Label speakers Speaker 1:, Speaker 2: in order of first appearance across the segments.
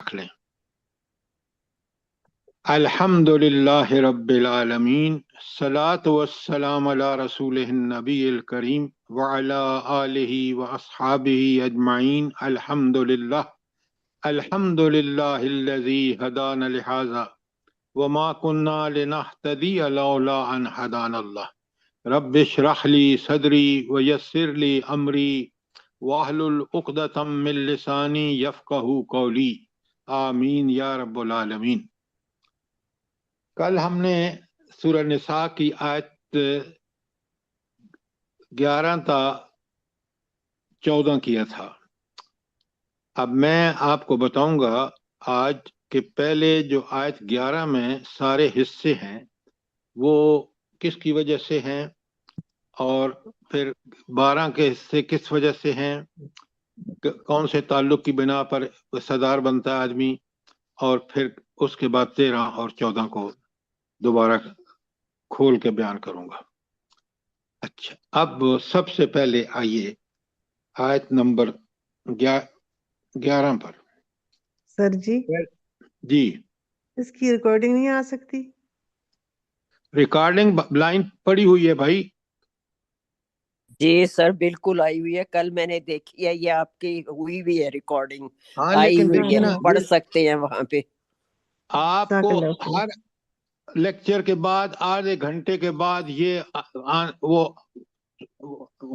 Speaker 1: रख लें। अल्हम्दुलिल्लाह रब्बिल आलमीन, सलात वस्सलाम अला रसूलिहिन नबील करीम व अला आलिहि व अस्हाबिहि अजमाइन। अल्हम्दुलिल्लाहिल्लज़ी हदाना लिहाज़ा व मा कुन्ना लिनहतदिया लौला अन हदानल्लाह। रब्बिश्रह ली सदरी व यस्सिर ली अमरी वाहलुल उक़दतम मिन लिसानी यफ़क़हू क़ौली। आमीन या रब्बुल आलमीन। कल हमने सूरह निसा की आयत 11 था 14 किया था। अब मैं आपको बताऊंगा आज कि पहले जो आयत 11 में सारे हिस्से हैं वो किसकी वजह से हैं, और फिर 12 के हिस्से किस वजह से हैं, कौन से ताल्लुक की बिना पर सरदार बनता है आदमी, और फिर उसके बाद 13 और 14 को दोबारा खोल के बयान करूंगा। अच्छा, अब सबसे पहले आइए आयत नंबर 11 पर।
Speaker 2: सर जी
Speaker 1: जी,
Speaker 2: इसकी रिकॉर्डिंग नहीं आ सकती?
Speaker 1: रिकॉर्डिंग लाइन पड़ी हुई है भाई।
Speaker 3: जी सर बिल्कुल आई हुई है, कल मैंने देखी है, ये आपकी हुई हुई है रिकॉर्डिंग,
Speaker 1: हाँ,
Speaker 3: आई
Speaker 1: लेकिन
Speaker 3: हुई
Speaker 1: देखिए
Speaker 3: है,
Speaker 1: ना,
Speaker 3: पढ़ सकते हैं वहां पे।
Speaker 1: आपको हर लेक्चर के बाद आधे घंटे के बाद ये वो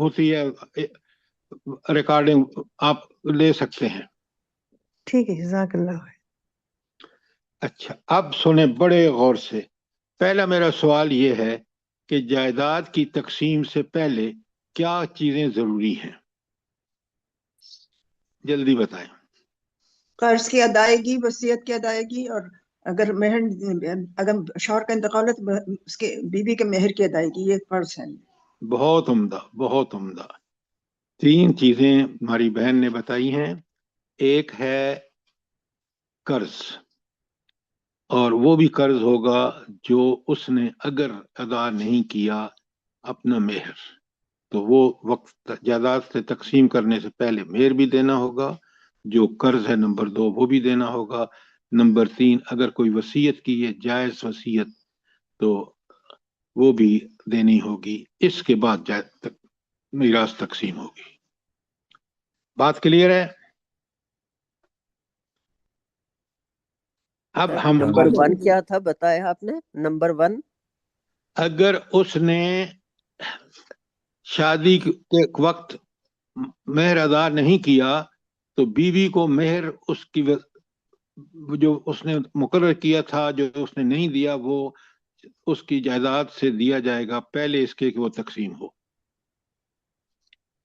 Speaker 1: होती है रिकॉर्डिंग, आप ले सकते हैं।
Speaker 2: ठीक है, जज़ाकल्लाह।
Speaker 1: अच्छा, अब सुने बड़े गौर से। पहला मेरा सवाल ये है कि जायदाद की तकसीम से पहले क्या चीजें जरूरी हैं, जल्दी बताएं।
Speaker 4: कर्ज की अदायगी, वसीयत की अदायगी, और अगर अगर शौहर का इंतकाल है तो उसके बीवी के मेहर की अदायगी, ये फर्ज है।
Speaker 1: बहुत उम्दा, बहुत उम्दा। 3 चीजें हमारी बहन ने बताई हैं। एक है कर्ज, और वो भी कर्ज होगा जो उसने अगर अदा नहीं किया अपना मेहर, तो वो वक्त जायदाद से तकसीम करने से पहले मेहर भी देना होगा, जो कर्ज है नंबर 2 वो भी देना होगा। नंबर 3, अगर कोई वसीयत की है जायज वसीयत तो वो भी देनी होगी। इसके बाद मीरास तकसीम होगी। बात क्लियर है? अब हम
Speaker 3: नंबर 1 क्या था बताया आपने? नंबर 1,
Speaker 1: अगर उसने शादी के वक्त मेहर अदा नहीं किया तो बीवी को मेहर उसकी जो उसने मुकर्रर किया था, जो उसने नहीं दिया, वो उसकी जायदाद से दिया जाएगा पहले इसके कि वो तकसीम हो।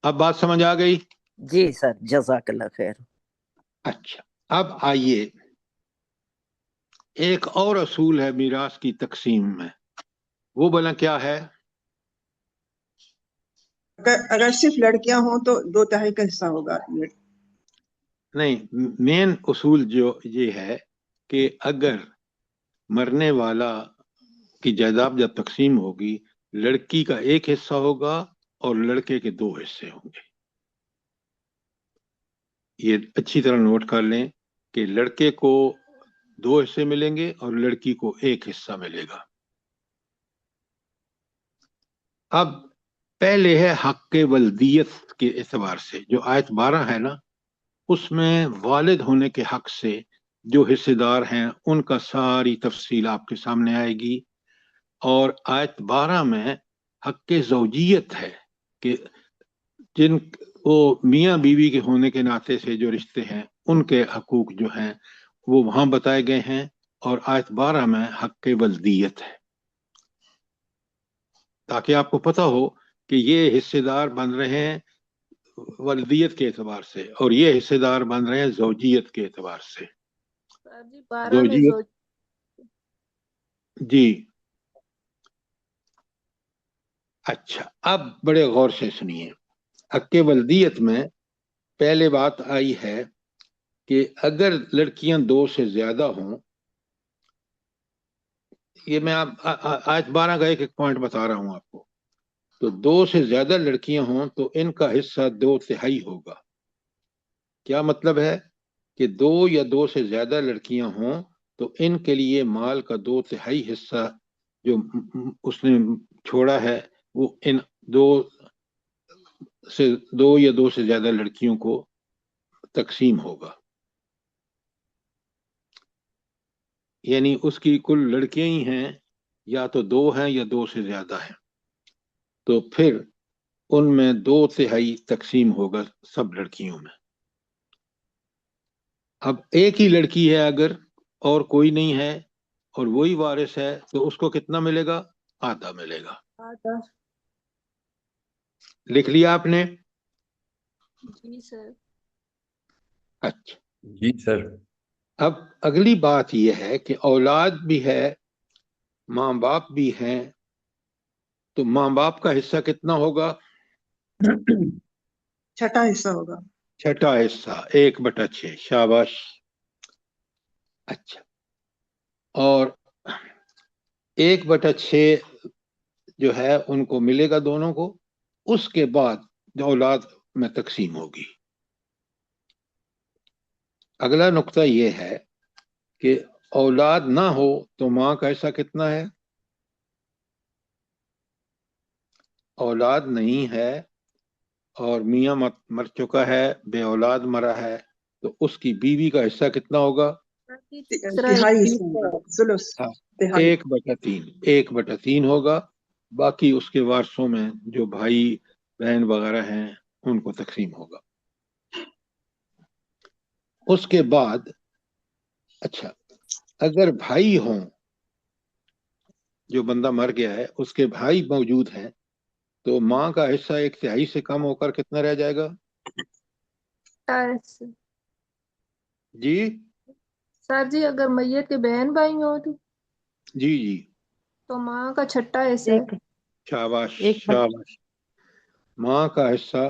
Speaker 1: अब बात समझ आ गई?
Speaker 3: जी सर, जज़ाकल्लाह खैर।
Speaker 1: अच्छा, अब आइए, एक और असूल है मीरास की तकसीम में, वो भला क्या है?
Speaker 4: अगर सिर्फ लड़कियां हों तो 2/3 का हिस्सा होगा।
Speaker 1: नहीं, मेन उसूल जो ये है कि अगर मरने वाला की जायदाद जब तकसीम होगी, लड़की का 1 हिस्सा होगा और लड़के के 2 हिस्से होंगे। ये अच्छी तरह नोट कर लें कि लड़के को 2 हिस्से मिलेंगे और लड़की को 1 हिस्सा मिलेगा। अब पहले है हक वल्दियत के एतबार से, जो आयत 12 है ना, उसमें वालिद होने के हक से जो हिस्सेदार हैं उनका सारी तफसील आपके सामने आएगी। और आयत 12 में हक ज़ौजियत है कि जिन वो मियाँ बीवी के होने के नाते से जो रिश्ते हैं उनके हकूक जो हैं वो वहां बताए गए हैं, और आयत 12 में हक वल्दियत है, ताकि आपको पता हो कि ये हिस्सेदार बन रहे हैं वल्दियत के एतबार से और ये हिस्सेदार बन रहे हैं ज़ौजियत के एतबार से। ज़ौजियत, जी। अच्छा, अब बड़े गौर से सुनिए। हक वल्दियत में पहले बात आई है कि अगर लड़कियां 2 से ज्यादा हों, ये मैं आप आयत 12 का एक पॉइंट बता रहा हूं आपको, तो 2 से ज्यादा लड़कियां हों तो इनका हिस्सा 2/3 होगा। क्या मतलब है کہ 2 یا 2 سے زیادہ لڑکیاں ہوں تو ان کے لیے مال کا 2/3 حصہ جو اس نے چھوڑا ہے وہ ان 2 یا 2 سے زیادہ لڑکیوں کو تقسیم ہوگا. یعنی اس کی کل لڑکیاں ہی ہیں، یا تو 2 ہیں یا 2 سے زیادہ ہیں، تو پھر ان میں 2/3 تقسیم ہوگا سب لڑکیوں میں. اب ایک ہی لڑکی ہے اگر اور کوئی نہیں ہے اور وہی وارث ہے تو اس کو کتنا ملے گا؟ آدھا ملے گا. لکھ لیا آپ نے؟
Speaker 5: جی سر.
Speaker 1: اچھا،
Speaker 6: جی سر.
Speaker 1: اب اگلی بات یہ ہے کہ اولاد بھی ہے، ماں باپ بھی ہیں، تو ماں باپ کا حصہ کتنا ہوگا؟
Speaker 4: چھٹا حصہ ہوگا.
Speaker 1: چھٹا حصہ 1/6. شاباش. اچھا، اور 1/6 جو ہے ان کو ملے گا دونوں کو. اس کے بعد اولاد میں تقسیم ہوگی. اگلا نقطہ یہ ہے کہ اولاد نہ ہو تو ماں کا حصہ کتنا ہے؟ اولاد نہیں ہے اور میاں مر چکا ہے، بے اولاد مرا ہے، تو اس کی بیوی کا حصہ کتنا ہوگا؟
Speaker 4: تہائی حصہ ہوگا. ثلث. تہائی.
Speaker 1: 1/3. 1/3 ہوگا. باقی اس کے وارثوں میں جو بھائی بہن وغیرہ ہیں ان کو تقسیم ہوگا. اس کے بعد اچھا، اگر بھائی ہوں، جو بندہ مر گیا ہے اس کے بھائی موجود ہیں، تو ماں کا حصہ 1/3 سے کم ہو کر کتنا رہ جائے گا؟ جی
Speaker 5: سر جی اگر میت کے بہن بھائی ہوں
Speaker 1: جی جی،
Speaker 5: تو ماں کا چھٹا حصہ ہے.
Speaker 1: شاباش
Speaker 2: ایک
Speaker 1: شاباش. ماں کا حصہ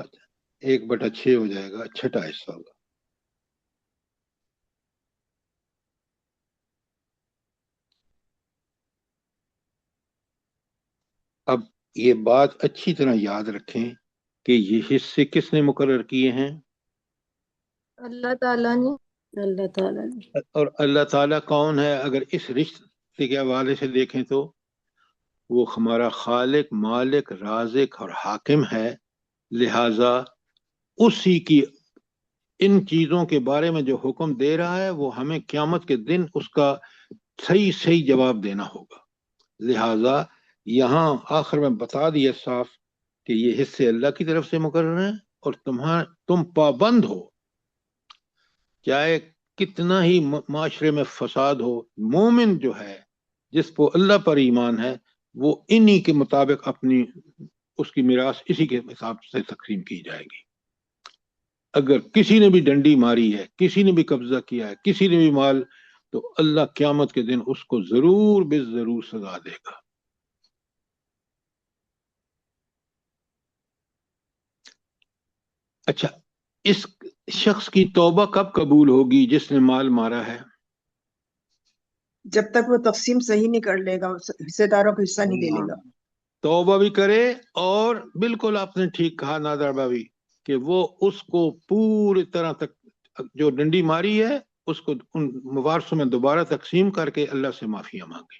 Speaker 1: 1/6 ہو جائے گا، چھٹا حصہ ہوگا. اب یہ بات اچھی طرح یاد رکھیں کہ یہ حصے کس نے مقرر کیے ہیں؟
Speaker 5: اللہ تعالیٰ نے.
Speaker 2: اللہ تعالیٰ نے.
Speaker 1: اور اللہ تعالیٰ کون ہے؟ اگر اس رشتے کے حوالے سے دیکھیں تو وہ ہمارا خالق، مالک، رازق اور حاکم ہے. لہذا اسی کی ان چیزوں کے بارے میں جو حکم دے رہا ہے وہ ہمیں قیامت کے دن اس کا صحیح جواب دینا ہوگا. لہذا یہاں آخر میں بتا دیا صاف کہ یہ حصے اللہ کی طرف سے مقرر ہیں اور تم پابند ہو، چاہے کتنا ہی معاشرے میں فساد ہو. مومن جو ہے، جس کو اللہ پر ایمان ہے، وہ انہی کے مطابق اپنی اس کی میراث اسی کے حساب سے تقسیم کی جائے گی. اگر کسی نے بھی ڈنڈی ماری ہے، کسی نے بھی قبضہ کیا ہے، کسی نے بھی مال، تو اللہ قیامت کے دن اس کو ضرور بے ضرور سزا دے گا. اچھا، اس شخص کی توبہ کب قبول ہوگی جس نے مال مارا ہے؟
Speaker 4: جب تک وہ تقسیم صحیح نہیں کر لے گا، حصے داروں کو حصہ نہیں دے لے گا.
Speaker 1: توبہ بھی کرے، اور بالکل آپ نے ٹھیک کہا نادر بھائی کہ وہ اس کو پوری طرح تک جو ڈنڈی ماری ہے اس کو ان وارثوں میں دوبارہ تقسیم کر کے اللہ سے معافیاں مانگے،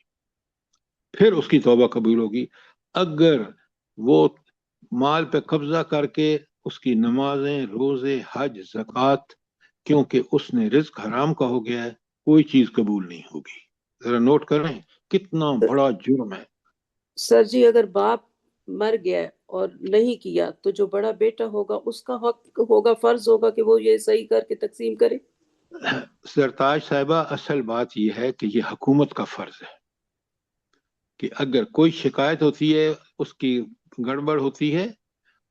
Speaker 1: پھر اس کی توبہ قبول ہوگی. اگر وہ مال پہ قبضہ کر کے اس کی نمازیں، روزے، حج، زکوٰۃ، کیونکہ اس نے رزق حرام کا ہو گیا ہے، کوئی چیز قبول نہیں ہوگی. ذرا نوٹ کریں کتنا بڑا جرم ہے.
Speaker 7: سر جی اگر باپ مر گیا اور نہیں کیا تو جو بڑا بیٹا ہوگا اس کا حق ہوگا، فرض ہوگا کہ وہ یہ صحیح کر کے تقسیم کرے.
Speaker 1: سرتاج صاحبہ، اصل بات یہ ہے کہ یہ حکومت کا فرض ہے کہ اگر کوئی شکایت ہوتی ہے، اس کی گڑبڑ ہوتی ہے،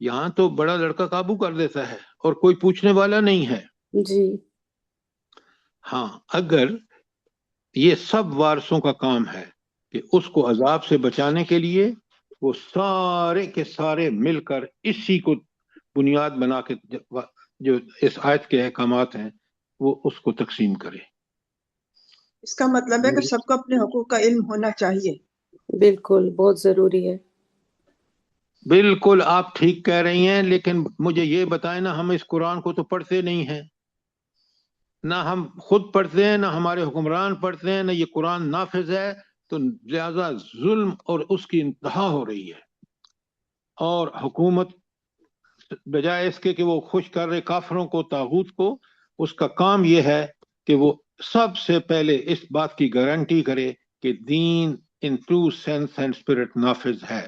Speaker 1: یہاں تو بڑا لڑکا قابو کر دیتا ہے اور کوئی پوچھنے والا نہیں ہے.
Speaker 7: جی
Speaker 1: ہاں، اگر یہ سب وارثوں کا کام ہے کہ اس کو عذاب سے بچانے کے لیے وہ سارے کے سارے مل کر اسی کو بنیاد بنا کے جو اس آیت کے احکامات ہیں وہ اس کو تقسیم کرے.
Speaker 4: اس کا مطلب ہے کہ سب کو اپنے حقوق کا علم ہونا چاہیے.
Speaker 7: بالکل، بہت ضروری ہے.
Speaker 1: بالکل آپ ٹھیک کہہ رہی ہیں، لیکن مجھے یہ بتائیں نا، ہم اس قرآن کو تو پڑھتے نہیں ہیں. نہ ہم خود پڑھتے ہیں، نہ ہمارے حکمران پڑھتے ہیں، نہ یہ قرآن نافذ ہے، تو لہذا ظلم اور اس کی انتہا ہو رہی ہے، اور حکومت بجائے اس کے کہ وہ خوش کر رہے کافروں کو، طاغوت کو، اس کا کام یہ ہے کہ وہ سب سے پہلے اس بات کی گارنٹی کرے کہ دین in true sense and spirit نافذ ہے۔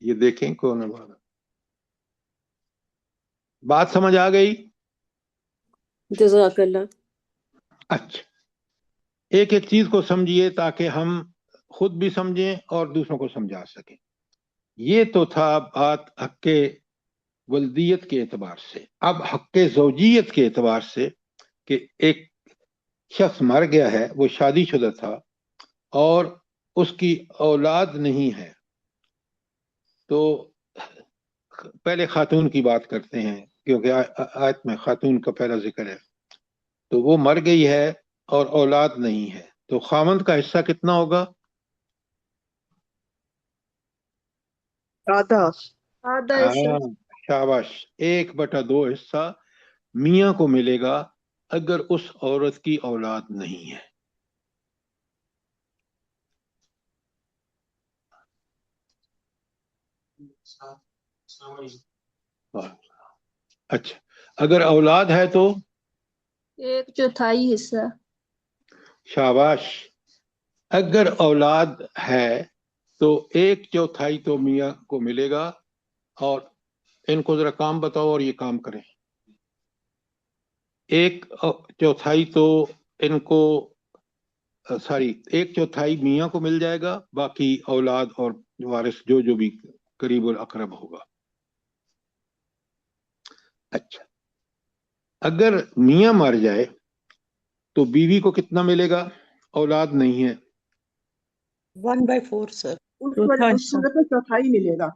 Speaker 1: یہ دیکھیں کون ہے بات سمجھ آ گئی؟
Speaker 7: جزاک اللہ۔
Speaker 1: اچھا، ایک ایک چیز کو سمجھیے تاکہ ہم خود بھی سمجھیں اور دوسروں کو سمجھا سکیں۔ یہ تو تھا بات حق ولدیت کے اعتبار سے۔ اب حق زوجیت کے اعتبار سے کہ ایک شخص مر گیا ہے، وہ شادی شدہ تھا اور اس کی اولاد نہیں ہے، تو پہلے خاتون کی بات کرتے ہیں کیونکہ آیت میں خاتون کا پہلا ذکر ہے۔ تو وہ مر گئی ہے اور اولاد نہیں ہے، تو خاوند کا حصہ کتنا ہوگا؟
Speaker 5: آدھا
Speaker 1: ہاں،
Speaker 5: حصہ۔
Speaker 1: شاباش، 1/2 حصہ میاں کو ملے گا اگر اس عورت کی اولاد نہیں ہے۔ اچھا، اگر اولاد ہے تو
Speaker 5: 1/4 حصہ۔
Speaker 1: شاباش، اگر اولاد ہے تو 1/4 تو میاں کو ملے گا، اور ان کو ذرا کام بتاؤ اور یہ کام کریں۔ 1/4 تو ان کو 1/4 میاں کو مل جائے گا، باقی اولاد اور وارث جو بھی قریب الاقرب ہوگا۔ اچھا، اگر میاں مر جائے تو بیوی کو کتنا ملے گا؟ اولاد نہیں ہے۔
Speaker 6: 1/4 سر۔
Speaker 4: اس صورت میں چوتھائی ملے گا۔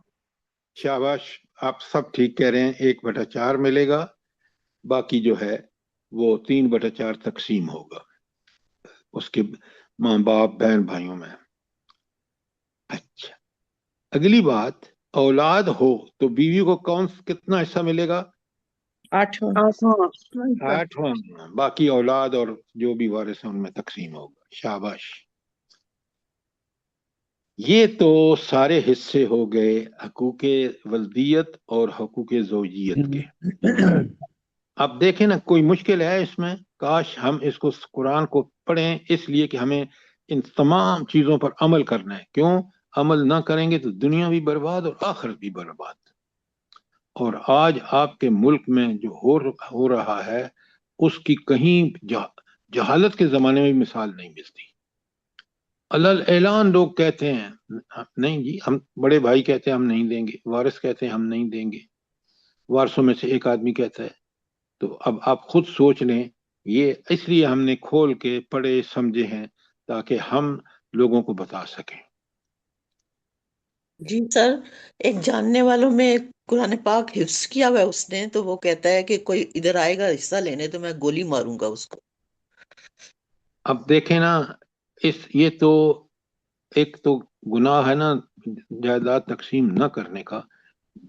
Speaker 1: شاباش، آپ سب ٹھیک کہہ رہے ہیں، 1/4 ملے گا، باقی جو ہے وہ 3/4 تقسیم ہوگا اس کے ماں باپ بہن بھائیوں میں۔ اچھا، اگلی بات، اولاد ہو تو بیوی کو کتنا حصہ ملے گا؟ 8واں، باقی اولاد اور جو بھی وارث ہیں ان میں تقسیم ہوگا۔ شاباش، یہ تو سارے حصے ہو گئے حقوق ولدیت اور حقوق زوجیت کے۔ اب دیکھیں نا، کوئی مشکل ہے اس میں؟ کاش ہم اس کو قرآن کو پڑھیں، اس لیے کہ ہمیں ان تمام چیزوں پر عمل کرنا ہے۔ کیوں عمل نہ کریں گے تو دنیا بھی برباد اور آخرت بھی برباد۔ اور آج آپ کے ملک میں جو ہو رہا ہے اس کی کہیں جہالت کے زمانے میں مثال نہیں ملتی۔ علل اعلان لوگ کہتے ہیں نہیں جی، ہم بڑے بھائی کہتے ہیں ہم نہیں دیں گے، وارث کہتے ہیں ہم نہیں دیں گے، وارثوں میں سے ایک آدمی کہتا ہے۔ تو اب آپ خود سوچ لیں، یہ اس لیے ہم نے کھول کے پڑھے سمجھے ہیں تاکہ ہم لوگوں کو بتا سکیں۔
Speaker 6: جی سر، ایک جاننے والوں میں قرآن پاک حفظ کیا ہوا ہے اس نے، تو وہ کہتا ہے کہ کوئی ادھر آئے گا حصہ لینے تو میں گولی ماروں گا اس کو۔
Speaker 1: اب دیکھیں نا، یہ تو ایک تو گناہ ہے نا جائیداد تقسیم نہ کرنے کا،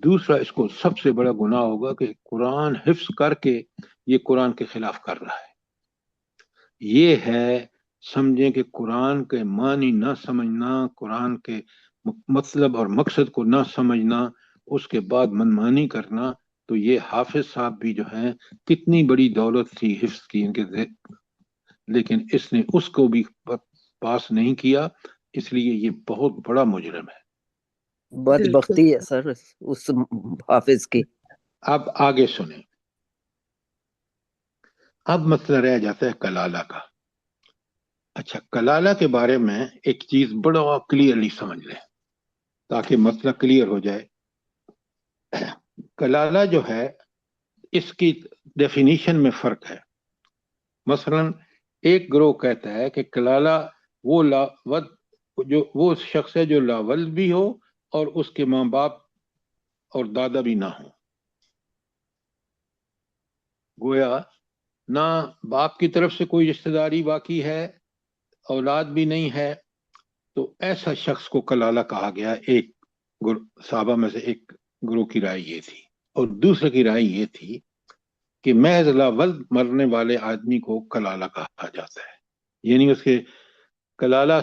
Speaker 1: دوسرا اس کو سب سے بڑا گناہ ہوگا کہ قرآن حفظ کر کے یہ قرآن کے خلاف کر رہا ہے۔ یہ ہے سمجھیں کہ قرآن کے معنی نہ سمجھنا، قرآن کے مطلب اور مقصد کو نہ سمجھنا، اس کے بعد منمانی کرنا۔ تو یہ حافظ صاحب بھی جو ہیں، کتنی بڑی دولت تھی حفظ کی ان کے، لیکن اس نے اس کو بھی پاس نہیں کیا، اس لیے یہ بہت بڑا مجرم ہے۔
Speaker 3: بدبختی ہے سر اس حافظ کی۔
Speaker 1: اب آگے سنیں، اب مسئلہ رہ جاتا ہے کلالہ کا۔ اچھا، کلالہ کے بارے میں ایک چیز بڑا کلیئرلی سمجھ لیں تاکہ مسئلہ کلیئر ہو جائے۔ کلالہ جو ہے اس کی ڈیفینیشن میں فرق ہے۔ مثلا ایک گروہ کہتا ہے کہ کلالہ وہ شخص ہے جو لاولد بھی ہو اور اس کے ماں باپ اور دادا بھی نہ ہوں، گویا نہ باپ کی طرف سے کوئی رشتہ داری باقی ہے، اولاد بھی نہیں ہے، تو ایسا شخص کو کلالہ کہا گیا۔ ایک صحابہ میں سے ایک گروہ کی رائے یہ تھی۔ اور دوسرے کی رائے یہ تھی کہ محض لاولد مرنے والے آدمی کو کلالہ کہا جاتا ہے، یعنی اس کے کلالہ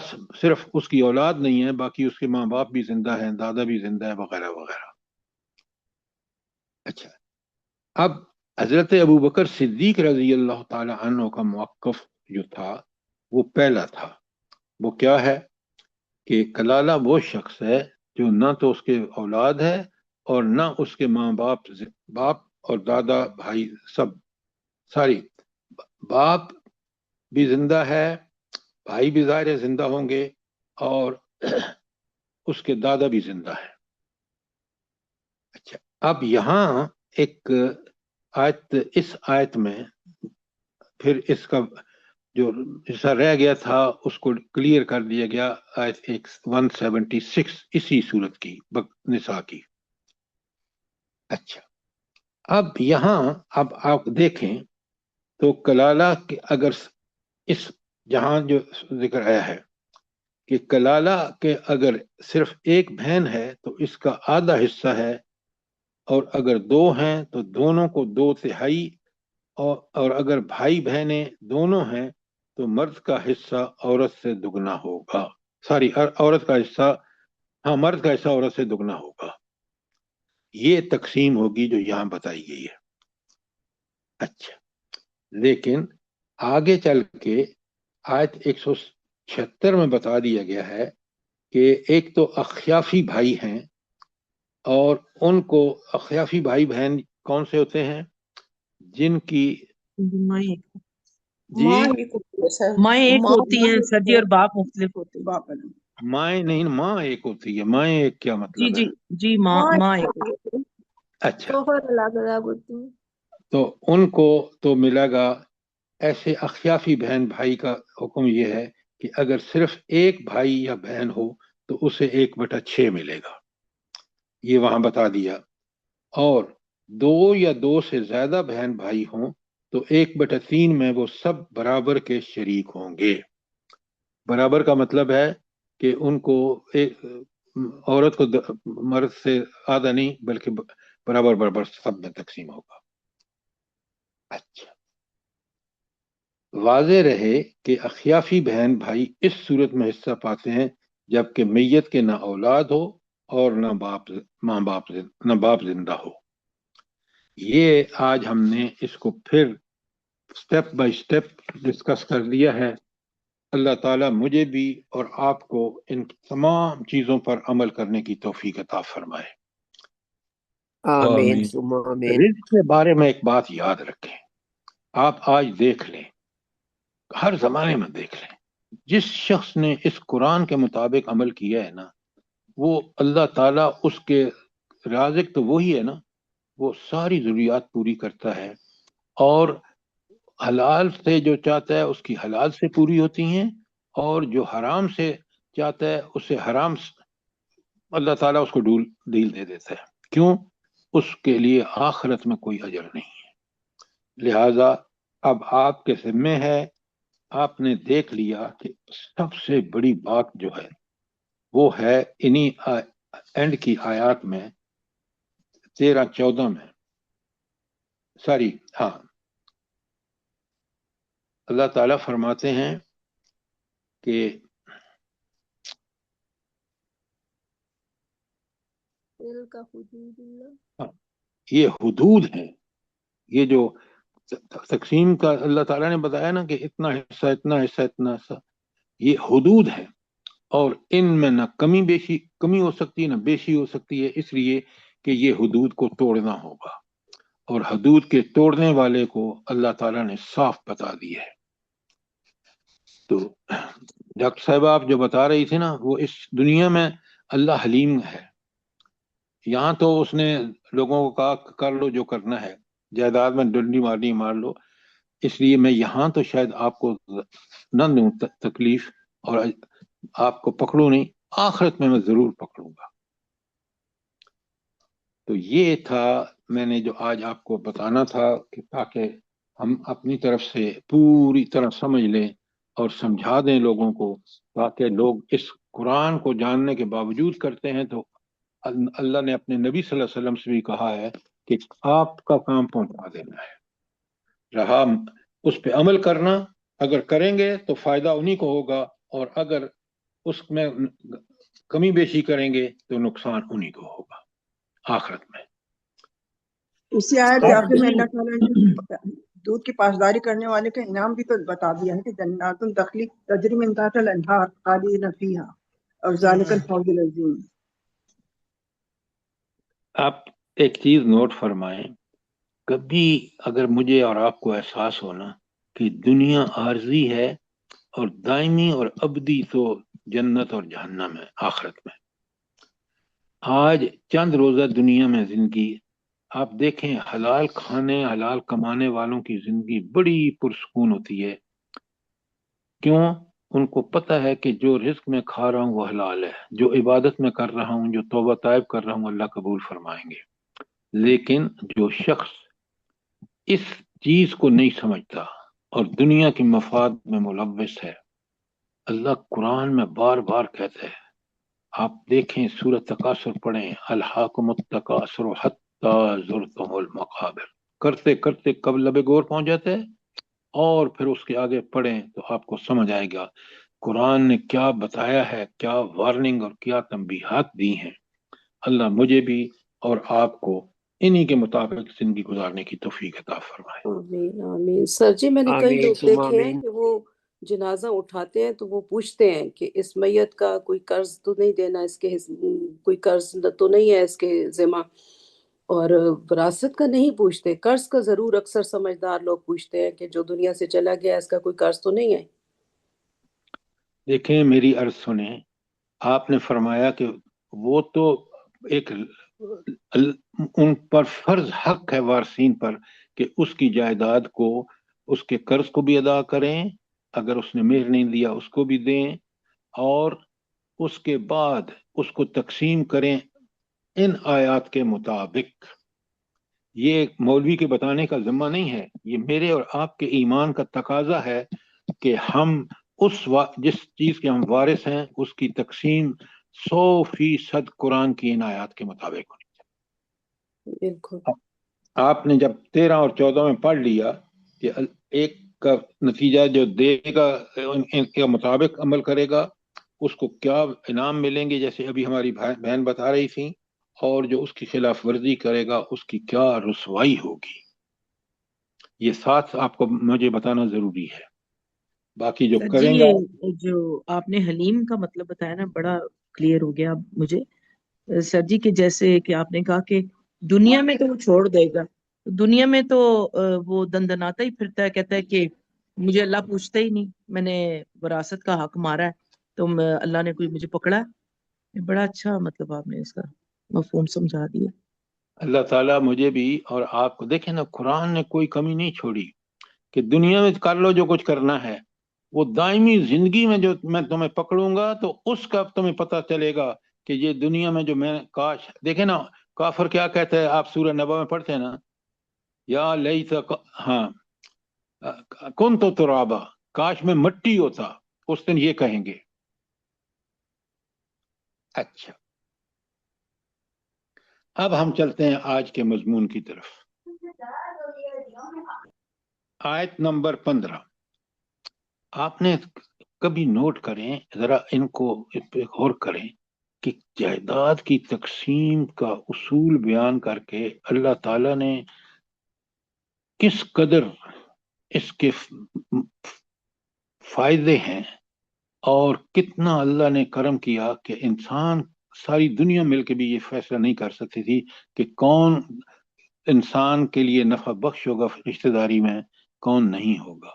Speaker 1: صرف اس کی اولاد نہیں ہے، باقی اس کے ماں باپ بھی زندہ ہیں، دادا بھی زندہ ہے، وغیرہ وغیرہ۔ اچھا، اب حضرت ابو بکر صدیق رضی اللہ تعالی عنہ کا موقف جو تھا وہ پہلا تھا۔ وہ کیا ہے کہ کلالہ وہ شخص ہے جو نہ تو اس کے اولاد ہے اور نہ اس کے ماں باپ اور دادا بھائی سب ساری، باپ بھی زندہ ہے، بھائی بھی ظاہر زندہ ہوں گے، اور اس کے دادا بھی زندہ ہے۔ اچھا، اب یہاں ایک آیت، اس آیت میں پھر اس کا جو حصہ رہ گیا تھا اس کو کلیئر کر دیا گیا آیت 176 اسی صورت کی، نساء کی۔ اچھا، اب یہاں اب آپ دیکھیں تو کلالہ کے اگر اس جہاں جو ذکر آیا ہے کہ کلالہ کے اگر صرف ایک بہن ہے تو اس کا آدھا حصہ ہے، اور اگر دو ہیں تو دونوں کو 2/3، اور اگر بھائی بہنیں دونوں ہیں تو مرد کا حصہ عورت سے دگنا ہوگا، عورت کا حصہ، ہاں مرد کا حصہ عورت سے دگنا ہوگا۔ یہ تقسیم ہوگی جو یہاں بتائی گئی ہے۔ اچھا، لیکن آگے چل کے آیت 176 میں بتا دیا گیا ہے کہ ایک تو اخیافی بھائی ہیں، اور ان کو اخیافی بھائی بہن کون سے ہوتے ہیں؟ جن کی جی
Speaker 6: ماں ایک ہوتی ہے سر،
Speaker 2: مائیں ایک
Speaker 6: ماں
Speaker 2: ہوتی ہیں سر جی، اور باپ مختلف ہوتے ہیں۔
Speaker 4: باپ الگ۔
Speaker 1: مائیں نہیں، ماں ایک ہوتی ہے۔ مائیں ایک کیا
Speaker 2: جی
Speaker 1: مطلب
Speaker 2: جی
Speaker 1: ہے؟
Speaker 2: جی، ماں
Speaker 5: ماں
Speaker 2: ایک ہوتی ہے۔
Speaker 1: اچھا،
Speaker 5: شوہر الگ الگ ہوتی ہیں۔
Speaker 1: تو ان کو تو ملے گا، ایسے اخیافی بہن بھائی کا حکم یہ ہے کہ اگر صرف ایک بھائی یا بہن ہو تو اسے 1/6 ملے گا، یہ وہاں بتا دیا۔ اور 2 یا 2 سے زیادہ بہن بھائی ہوں تو 1/3 میں وہ سب برابر کے شریک ہوں گے۔ برابر کا مطلب ہے کہ ان کو عورت کو مرد سے آدھا نہیں بلکہ برابر برابر سب میں تقسیم ہوگا۔ اچھا، واضح رہے کہ اخیافی بہن بھائی اس صورت میں حصہ پاتے ہیں جبکہ میت کے نہ اولاد ہو اور نہ باپ زندہ ہو۔ یہ آج ہم نے اس کو پھر سٹیپ بائی سٹیپ ڈسکس کر لیا ہے۔ اللہ تعالیٰ مجھے بھی اور آپ کو ان تمام چیزوں پر عمل کرنے کی توفیق عطا فرمائے۔
Speaker 3: آمین ثم آمین۔
Speaker 1: رزق کے بارے میں ایک بات یاد رکھیں، آپ آج دیکھ لیں، ہر زمانے میں دیکھ لیں، جس شخص نے اس قرآن کے مطابق عمل کیا ہے نا، وہ اللہ تعالیٰ اس کے رازق تو وہی ہے نا، وہ ساری ضروریات پوری کرتا ہے، اور حلال سے جو چاہتا ہے اس کی حلال سے پوری ہوتی ہیں، اور جو حرام سے چاہتا ہے اسے حرام اللہ تعالیٰ اس کو ڈیل دے دیتا ہے۔ کیوں؟ اس کے لیے آخرت میں کوئی اجر نہیں ہے۔ لہذا اب آپ کے ذمہ ہے، آپ نے دیکھ لیا کہ سب سے بڑی بات جو ہے وہ ہے انہی اینڈ کی آیات میں 13-14 میں، ہاں، اللہ تعالیٰ فرماتے ہیں کہ
Speaker 5: تلک حدود اللہ،
Speaker 1: یہ حدود ہیں، یہ جو تقسیم کا اللہ تعالیٰ نے بتایا نا کہ اتنا حصہ اتنا حصہ اتنا حصہ، یہ حدود ہیں، اور ان میں نہ کمی ہو سکتی ہے نہ بیشی ہو سکتی ہے، اس لیے کہ یہ حدود کو توڑنا ہوگا، اور حدود کے توڑنے والے کو اللہ تعالیٰ نے صاف بتا دی ہے۔ تو ڈاکٹر صاحب آپ جو بتا رہی تھی نا، وہ اس دنیا میں اللہ حلیم ہے، یہاں تو اس نے لوگوں کو کہا کر لو جو کرنا ہے، جائیداد میں ڈنڈی مارنی مار لو، اس لیے میں یہاں تو شاید آپ کو نہ دوں تکلیف اور آپ کو پکڑوں نہیں، آخرت میں ضرور پکڑوں گا۔ تو یہ تھا میں نے جو آج آپ کو بتانا تھا، کہ تاکہ ہم اپنی طرف سے پوری طرح سمجھ لیں اور سمجھا دیں لوگوں کو، تاکہ لوگ اس قرآن کو جاننے کے باوجود کرتے ہیں۔ تو اللہ نے اپنے نبی صلی اللہ علیہ وسلم سے بھی کہا ہے کہ آپ کا کام پہنچا دینا ہے، رہا اس پہ عمل کرنا، اگر کریں گے تو فائدہ انہی کو ہوگا، اور اگر اس میں کمی بیشی کریں گے تو نقصان انہی کو ہوگا آخرت میں۔
Speaker 4: اسی آیت کے آخر میں اللہ تعالیٰ نے دودھ کی پاسداری کرنے والے کا انعام بھی تو بتا دیا ہے کہ جنات تخلیق تجری من تحت الانہار خالدین فیہا، اور ذالک الفوز العظیم۔
Speaker 1: آپ ایک چیز نوٹ فرمائیں، کبھی اگر مجھے اور آپ کو احساس ہونا کہ دنیا عارضی ہے اور دائمی اور ابدی تو جنت اور جہنم ہے آخرت میں، آج چند روزہ دنیا میں زندگی، آپ دیکھیں حلال کھانے حلال کمانے والوں کی زندگی بڑی پرسکون ہوتی ہے، کیوں؟ ان کو پتہ ہے کہ جو رزق میں کھا رہا ہوں وہ حلال ہے، جو عبادت میں کر رہا ہوں، جو توبہ طائب کر رہا ہوں، اللہ قبول فرمائیں گے۔ لیکن جو شخص اس چیز کو نہیں سمجھتا اور دنیا کی مفاد میں ملوث ہے، اللہ قرآن میں بار بار کہتا ہے، آپ دیکھیں سورۃ تکاثر پڑھیں، الہاکم التکاثر حتی زرتم المقابر، کرتے کرتے کب لبے گور پہنچ جاتے ہیں، اور پھر اس کے آگے پڑھیں تو آپ کو سمجھ آئے گا قرآن نے کیا بتایا ہے، کیا وارننگ اور کیا تنبیہات دی ہیں۔ اللہ مجھے بھی اور آپ کو انہی کے مطابق زندگی گزارنے کی توفیق عطا فرمائے۔
Speaker 7: آمین آمین۔ سر جی میں نے کئی
Speaker 3: آمین
Speaker 7: لوگ
Speaker 3: ثم
Speaker 7: دیکھے ہیں
Speaker 3: آمین۔
Speaker 7: کہ وہ جنازہ اٹھاتے ہیں تو وہ پوچھتے ہیں کہ اس میت کا کوئی قرض تو نہیں دینا، اس کے کوئی قرض تو نہیں ہے اس کے ذمہ، اور وراثت کا نہیں پوچھتے، قرض کا ضرور اکثر سمجھدار لوگ پوچھتے ہیں کہ جو دنیا سے چلا گیا اس کا کوئی قرض تو نہیں ہے۔
Speaker 1: دیکھیں میری عرض سنیں، آپ نے فرمایا کہ وہ تو ایک ان پر فرض حق ہے وارثین پر کہ اس کی جائیداد کو، اس کے قرض کو بھی ادا کریں، اگر اس نے مہر نہیں دیا اس کو بھی دیں، اور اس کے بعد اس کو تقسیم کریں ان آیات کے مطابق۔ یہ مولوی کے بتانے کا ذمہ نہیں ہے، یہ میرے اور آپ کے ایمان کا تقاضا ہے کہ ہم جس چیز کے ہم وارث ہیں اس کی تقسیم 100% قرآن کی ان آیات کے مطابق ہونی
Speaker 7: بالکل۔
Speaker 1: چاہیے۔ آپ نے جب 13 اور 14 میں پڑھ لیا کہ ایک کا نتیجہ جو دے گا ان کے مطابق عمل کرے گا اس کو کیا انعام ملیں گے، جیسے ابھی ہماری بہن بتا رہی تھی، اور جو اس کی خلاف ورزی کرے گا اس کی کیا رسوائی ہوگی، یہ ساتھ آپ کو مجھے بتانا ضروری ہے۔ باقی جو
Speaker 2: سر جی
Speaker 1: کریں گا،
Speaker 2: یہ جو آپ نے حلیم کا مطلب بتایا نا بڑا کلیئر ہو گیا اب مجھے سر جی، کہ جیسے کہ آپ نے کہا کہ دنیا میں تو وہ چھوڑ دے گا، دنیا میں تو وہ دندناتا ہی پھرتا ہے، کہتا ہے کہ مجھے اللہ پوچھتا ہی نہیں، میں نے وراثت کا حق مارا ہے تو اللہ نے کوئی مجھے پکڑا ہے۔ بڑا اچھا مطلب آپ نے اس کا مفہوم سمجھا دیا۔
Speaker 1: اللہ تعالیٰ مجھے بھی اور آپ کو، دیکھیں نا قرآن نے کوئی کمی نہیں چھوڑی کہ دنیا میں کر لو جو کچھ کرنا ہے، وہ دائمی زندگی میں جو میں تمہیں پکڑوں گا تو اس کا تمہیں پتہ چلے گا کہ یہ دنیا میں جو میں کاش، دیکھیں نا کافر کیا کہتا ہے، آپ سورہ نبا میں پڑھتے ہیں نا، یا لیت، ہاں کن تو ترابا، کاش میں مٹی ہوتا، اس دن یہ کہیں گے۔ اچھا، اب ہم چلتے ہیں آج کے مضمون کی طرف۔ آیت نمبر 15، آپ نے کبھی نوٹ کریں ذرا ان کو غور کریں کہ جائیداد کی تقسیم کا اصول بیان کر کے اللہ تعالیٰ نے کس قدر اس کے فائدے ہیں، اور کتنا اللہ نے کرم کیا کہ انسان ساری دنیا مل کے بھی یہ فیصلہ نہیں کر سکتی تھی کہ کون انسان کے لیے نفع بخش ہوگا رشتہ داری میں، کون نہیں ہوگا۔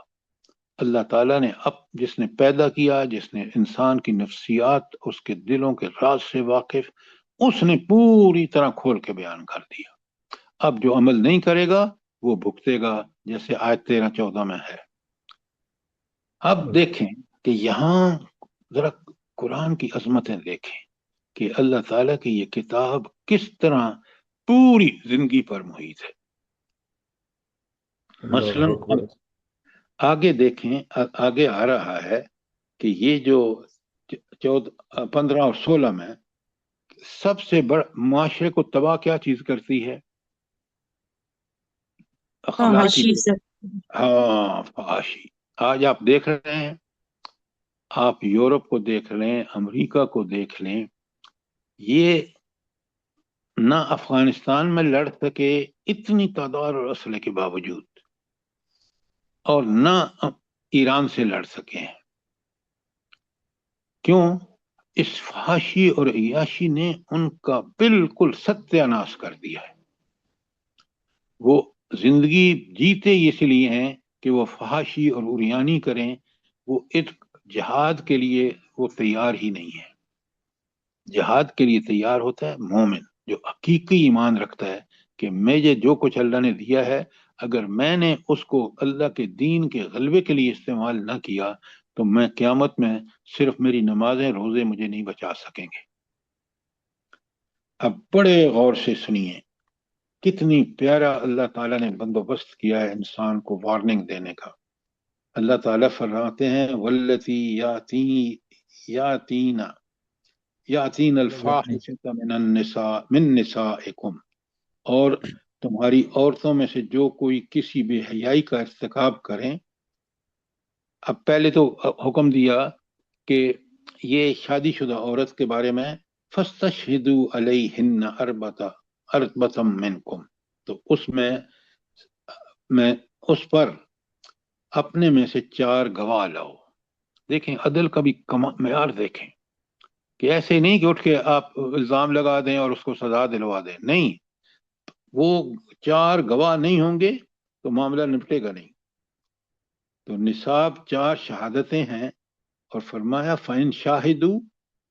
Speaker 1: اللہ تعالیٰ نے جس نے پیدا کیا، جس نے انسان کی نفسیات، اس کے دلوں کے راز سے واقف، اس نے پوری طرح کھول کے بیان کر دیا۔ اب جو عمل نہیں کرے گا وہ بھگتے گا، جیسے آیت 13-14 میں ہے۔ اب دیکھیں کہ یہاں ذرا قرآن کی عظمتیں دیکھیں کہ اللہ تعالیٰ کی یہ کتاب کس طرح پوری زندگی پر محیط ہے۔ مثلا آگے دیکھیں، آگے آ رہا ہے کہ یہ جو 15 اور 16 میں سب سے بڑا معاشرے کو تباہ کیا چیز کرتی ہے؟ अखलाकी
Speaker 2: फहाशी से
Speaker 1: हाँ फहाशी। आज आप देख रहे हैं, आप यूरोप को देख लें, अमेरिका को देख लें, ये ना अफगानिस्तान में लड़ सके इतनी तादाद और असले के बावजूद, और ना ईरान से लड़ सके। क्यों? इस फहाशी और अय्याशी ने उनका बिल्कुल सत्यानाश कर दिया है। वो जिंदगी जीते इसलिए हैं कि वो फहाशी और उरियानी करें, वो इस जिहाद के लिए वो तैयार ही नहीं है। जिहाद के लिए तैयार होता है मोमिन, जो हकीकी ईमान रखता है कि मुझे जो कुछ अल्लाह ने दिया है, अगर मैंने उसको अल्लाह के दीन के गलबे के लिए इस्तेमाल न किया तो मैं क़यामत में सिर्फ मेरी नमाजें रोजे मुझे नहीं बचा सकेंगे। अब बड़े गौर से सुनिए, कितनी प्यारा अल्लाह ताला ने बंदोबस्त किया है इंसान को वार्निंग देने का। अल्लाह ताला फरमाते हैं वल्लती यातीना यातीन अल्फाहिशता मिन निसाइकुम, और तुम्हारी औरतों में से जो कोई किसी बेहयाई का इर्तिकाब करें। अब पहले तो हुक्म दिया कि ये शादीशुदा औरत के बारे में फस्तशहिदू अलैहिन्ना अर्बतम मिनकुम, तो उसमें मैं उस पर अपने में से 4 गवाह लाओ। देखें अदल का भी मेयार देखें कि ऐसे नहीं कि उठ के आप इल्जाम लगा दें और उसको सजा दिलवा दें, नहीं, वो 4 गवाह नहीं होंगे तो मामला निपटेगा नहीं। तो निसाब 4 शहादतें हैं, और फरमाया फ़इन शाहिदू,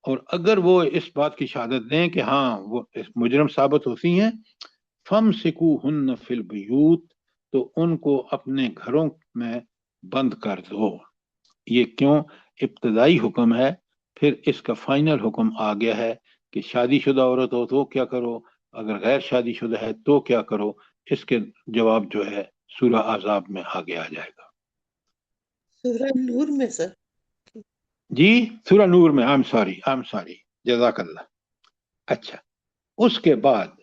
Speaker 1: और अगर वो इस बात की शहादत दें कि हाँ वो मुजरम साबित होती हैं, फमसिकूहुन्ना फिल बुयूत, तो उनको अपने घरों में बंद कर दो। ये क्यों? इब्तदाई हुक्म है, फिर इसका फाइनल हुक्म आ गया है कि शादीशुदा औरत हो तो क्या करो, अगर गैर शादीशुदा है तो क्या करो। इसके जवाब जो है सूरह आज़ाब में आगे आ जाएगा।
Speaker 6: सूरह नूर में सर।
Speaker 1: जी सूरह नूर में, आई एम सॉरी जज़ाकल्लाह। अच्छा, उसके बाद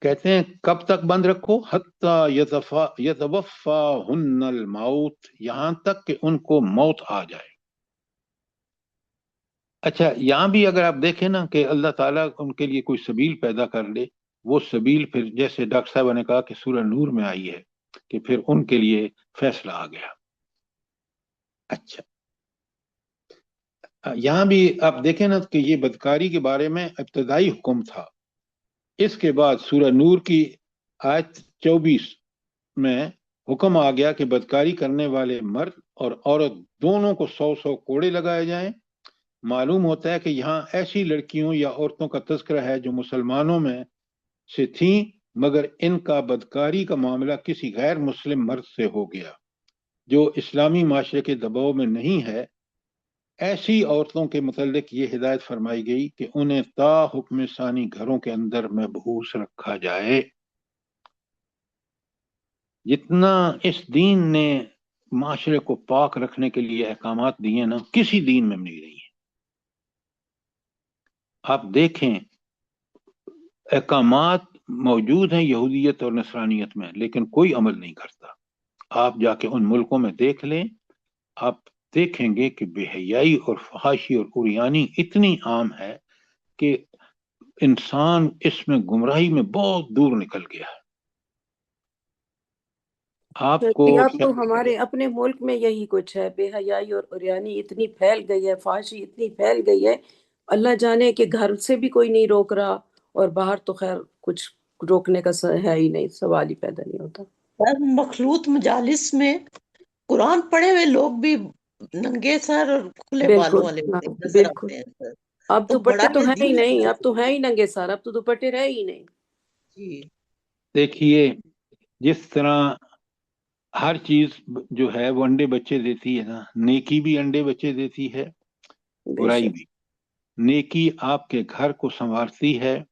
Speaker 1: कहते हैं कब तक बंद रखो, हत्ता यतवफ़ा हुन्नल मौत, यहां तक कि उनको मौत आ जाए। अच्छा, यहां भी अगर आप देखें ना कि अल्लाह ताला उनके लिए कोई सबील पैदा कर ले, वो सबील फिर जैसे डॉक्टर साहब ने कहा कि सूरह नूर में आई है कि फिर उनके लिए फैसला आ गया। अच्छा, यहां भी आप देखें ना कि ये बदकारी के बारे में इब्तदाई हुक्म था। इसके बाद सूरह नूर की आयत 24 में हुक्म आ गया कि बदकारी करने वाले मर्द और औरत दोनों को 100 कोड़े लगाए जाएं। मालूम होता है कि यहाँ ऐसी लड़कियों या औरतों का तज़किरा है जो मुसलमानों में से थीं, मगर इनका बदकारी का मामला किसी गैर मुस्लिम मर्द से हो गया जो इस्लामी माशरे के दबाव में नहीं है। ऐसी औरतों के मुतल्लिक ये हिदायत फरमाई गई कि उन्हें ता हुक्म सानी घरों के अंदर महबूस रखा जाए। जितना इस दीन ने माशरे को पाक रखने के लिए अहकामात दिए ना, किसी दीन में नहीं रही है। आप देखें अहकामात मौजूद हैं यहूदियत और नसरानियत में, लेकिन कोई अमल नहीं करता। आप जाके उन मुल्कों में देख लें, आप देखेंगे कि बेहयाई और फहाशी और उरियानी इतनी आम है कि इंसान इसमें गुमराही में बहुत दूर निकल गया है। आपको
Speaker 7: अब तो हमारे अपने मुल्क में यही कुछ है, बेहयाई और उरियानी इतनी फैल गई है, फहाशी इतनी फैल गई है, अल्लाह जाने कि घर से भी कोई नहीं रोक रहा, और बाहर तो खैर कुछ रोकने का है ही नहीं, सवाल ही पैदा नहीं होता।
Speaker 6: सर मखलूत मजालिस में कुरान पढ़े हुए लोग भी नंगे सर और खुले बालों
Speaker 7: बिल्कुल,
Speaker 6: वाले
Speaker 7: हाँ,
Speaker 6: नजर
Speaker 7: बिल्कुल।
Speaker 6: आते हैं सर।
Speaker 7: अब
Speaker 6: तो बड़ा
Speaker 7: दुपट्टे तो है ही
Speaker 6: अजीब
Speaker 7: नहीं,
Speaker 6: है
Speaker 7: अब तो है ही नंगे सर, अब तो दुपट्टे रहे ही नहीं।
Speaker 6: जी।
Speaker 1: देखिए, जिस तरह हर चीज जो है वो अंडे बच्चे देती है ना, नेकी भी अंडे बच्चे देती है, बुराई
Speaker 7: बेशक।
Speaker 1: भी। नेकी आपके घर को संवारती है,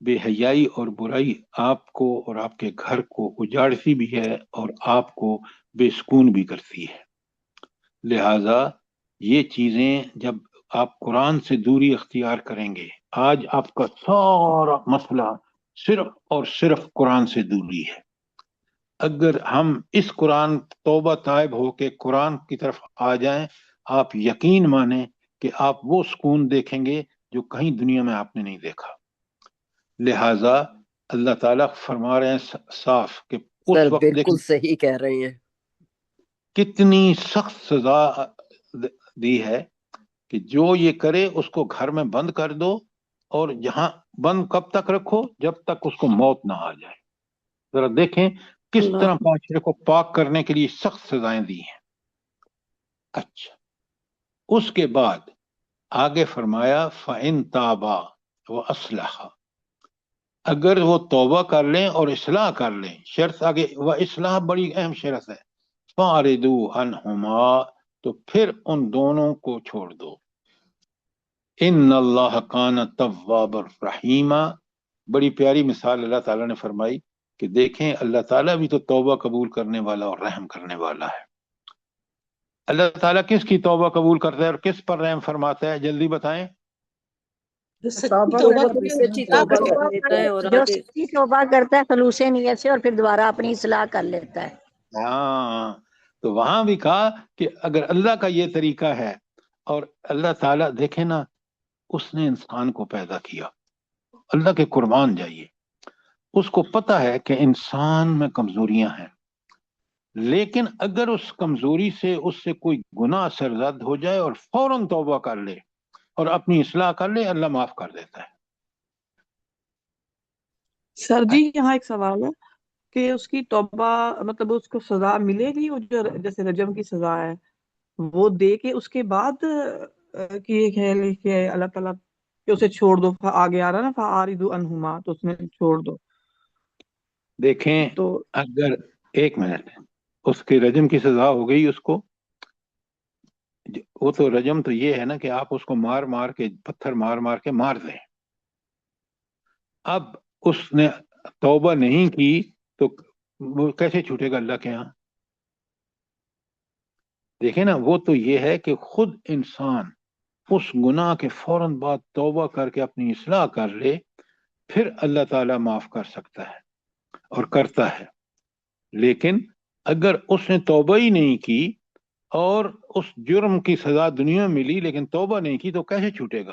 Speaker 1: बेहयाई और बुराई आपको और आपके घर को उजाड़ती भी है और आपको बेसुकून भी करती है। लिहाजा ये चीजें जब आप कुरान से दूरी अख्तियार करेंगे, आज आपका सारा मसला सिर्फ और सिर्फ कुरान से दूरी है। اگر ہم اس قرآن توبہ طائب ہو کے قرآن کی طرف آ جائیں، آپ یقین مانیں کہ آپ وہ سکون دیکھیں گے جو کہیں دنیا میں آپ نے نہیں دیکھا۔ لہذا اللہ تعالیٰ فرما رہے ہیں صاف کہ اس
Speaker 3: سر
Speaker 1: وقت
Speaker 3: بالکل
Speaker 1: دیکھیں
Speaker 3: صحیح کہہ رہے ہیں۔
Speaker 1: کتنی سخت سزا دی ہے کہ جو یہ کرے اس کو گھر میں بند کر دو، اور جہاں بند کب تک رکھو؟ جب تک اس کو موت نہ آ جائے۔ ذرا دیکھیں کس
Speaker 7: اللہ
Speaker 1: طرح معاشرے کو پاک کرنے کے لیے سخت سزائیں دی ہیں۔ اچھا، اس کے بعد آگے فرمایا فَإِن تَابَا وَأَصْلَحَا، اگر وہ توبہ کر لیں اور اصلاح کر لیں، شرط آگے اصلاح بڑی اہم شرط ہے، فَأَعْرِضُوا عَنْهُمَا، تو پھر ان دونوں کو چھوڑ دو۔ ان اللہ کان توابا رحیما، بڑی پیاری مثال اللہ تعالیٰ نے فرمائی کہ دیکھیں اللہ تعالیٰ بھی تو توبہ قبول کرنے والا اور رحم کرنے والا ہے۔ اللہ تعالیٰ کس کی توبہ قبول کرتا ہے اور کس پر رحم فرماتا ہے؟ جلدی بتائیں۔
Speaker 6: جو سچی
Speaker 4: توبہ
Speaker 6: توبہ
Speaker 4: کرنے
Speaker 6: کرے
Speaker 7: جو
Speaker 6: اور
Speaker 7: سچی
Speaker 6: اصلاح
Speaker 7: توبہ
Speaker 6: کرے۔
Speaker 7: کر لیتا ہے اور
Speaker 8: جو
Speaker 7: آگے
Speaker 8: سچی توبہ کرتا ہے خلوص نیت سے اور پھر دوبارہ اپنی اصلاح کر لیتا ہے۔
Speaker 1: ہاں، تو وہاں بھی کہا کہ اگر اللہ کا یہ طریقہ ہے، اور اللہ تعالیٰ دیکھیں نا، اس نے انسان کو پیدا کیا، اللہ کے قربان جائیے، اس کو پتا ہے کہ انسان میں کمزوریاں ہیں، لیکن اگر اس کمزوری سے اس سے کوئی گناہ سرزد ہو جائے اور فوراً توبہ کر لے اور اپنی اصلاح کر لے، اللہ معاف کر دیتا ہے۔
Speaker 2: سر جی یہاں ایک سوال ہے کہ اس کی توبہ مطلب اس کو سزا ملے گی، وہ جو جیسے رجم کی سزا ہے وہ دے کے اس کے بعد کہ یہ ہے کہ اللہ تعالیٰ کہ اسے چھوڑ دو، آگے آ رہا نا فَأَعْرِضُوا عَنْهُمَا، تو اس میں چھوڑ دو۔
Speaker 1: دیکھیں
Speaker 2: تو
Speaker 1: اگر ایک منٹ، اس کے رجم کی سزا ہو گئی اس کو، وہ تو رجم تو یہ ہے نا کہ آپ اس کو مار مار کے، پتھر مار مار کے مار دیں۔ اب اس نے توبہ نہیں کی تو وہ کیسے چھوٹے گا اللہ کے ہاں؟ دیکھیں نا، وہ تو یہ ہے کہ خود انسان اس گناہ کے فوراً بعد توبہ کر کے اپنی اصلاح کر لے، پھر اللہ تعالیٰ معاف کر سکتا ہے اور کرتا ہے۔ لیکن اگر اس نے توبہ ہی نہیں کی اور اس جرم کی سزا دنیا میں ملی لیکن توبہ نہیں کی، تو کیسے چھوٹے گا؟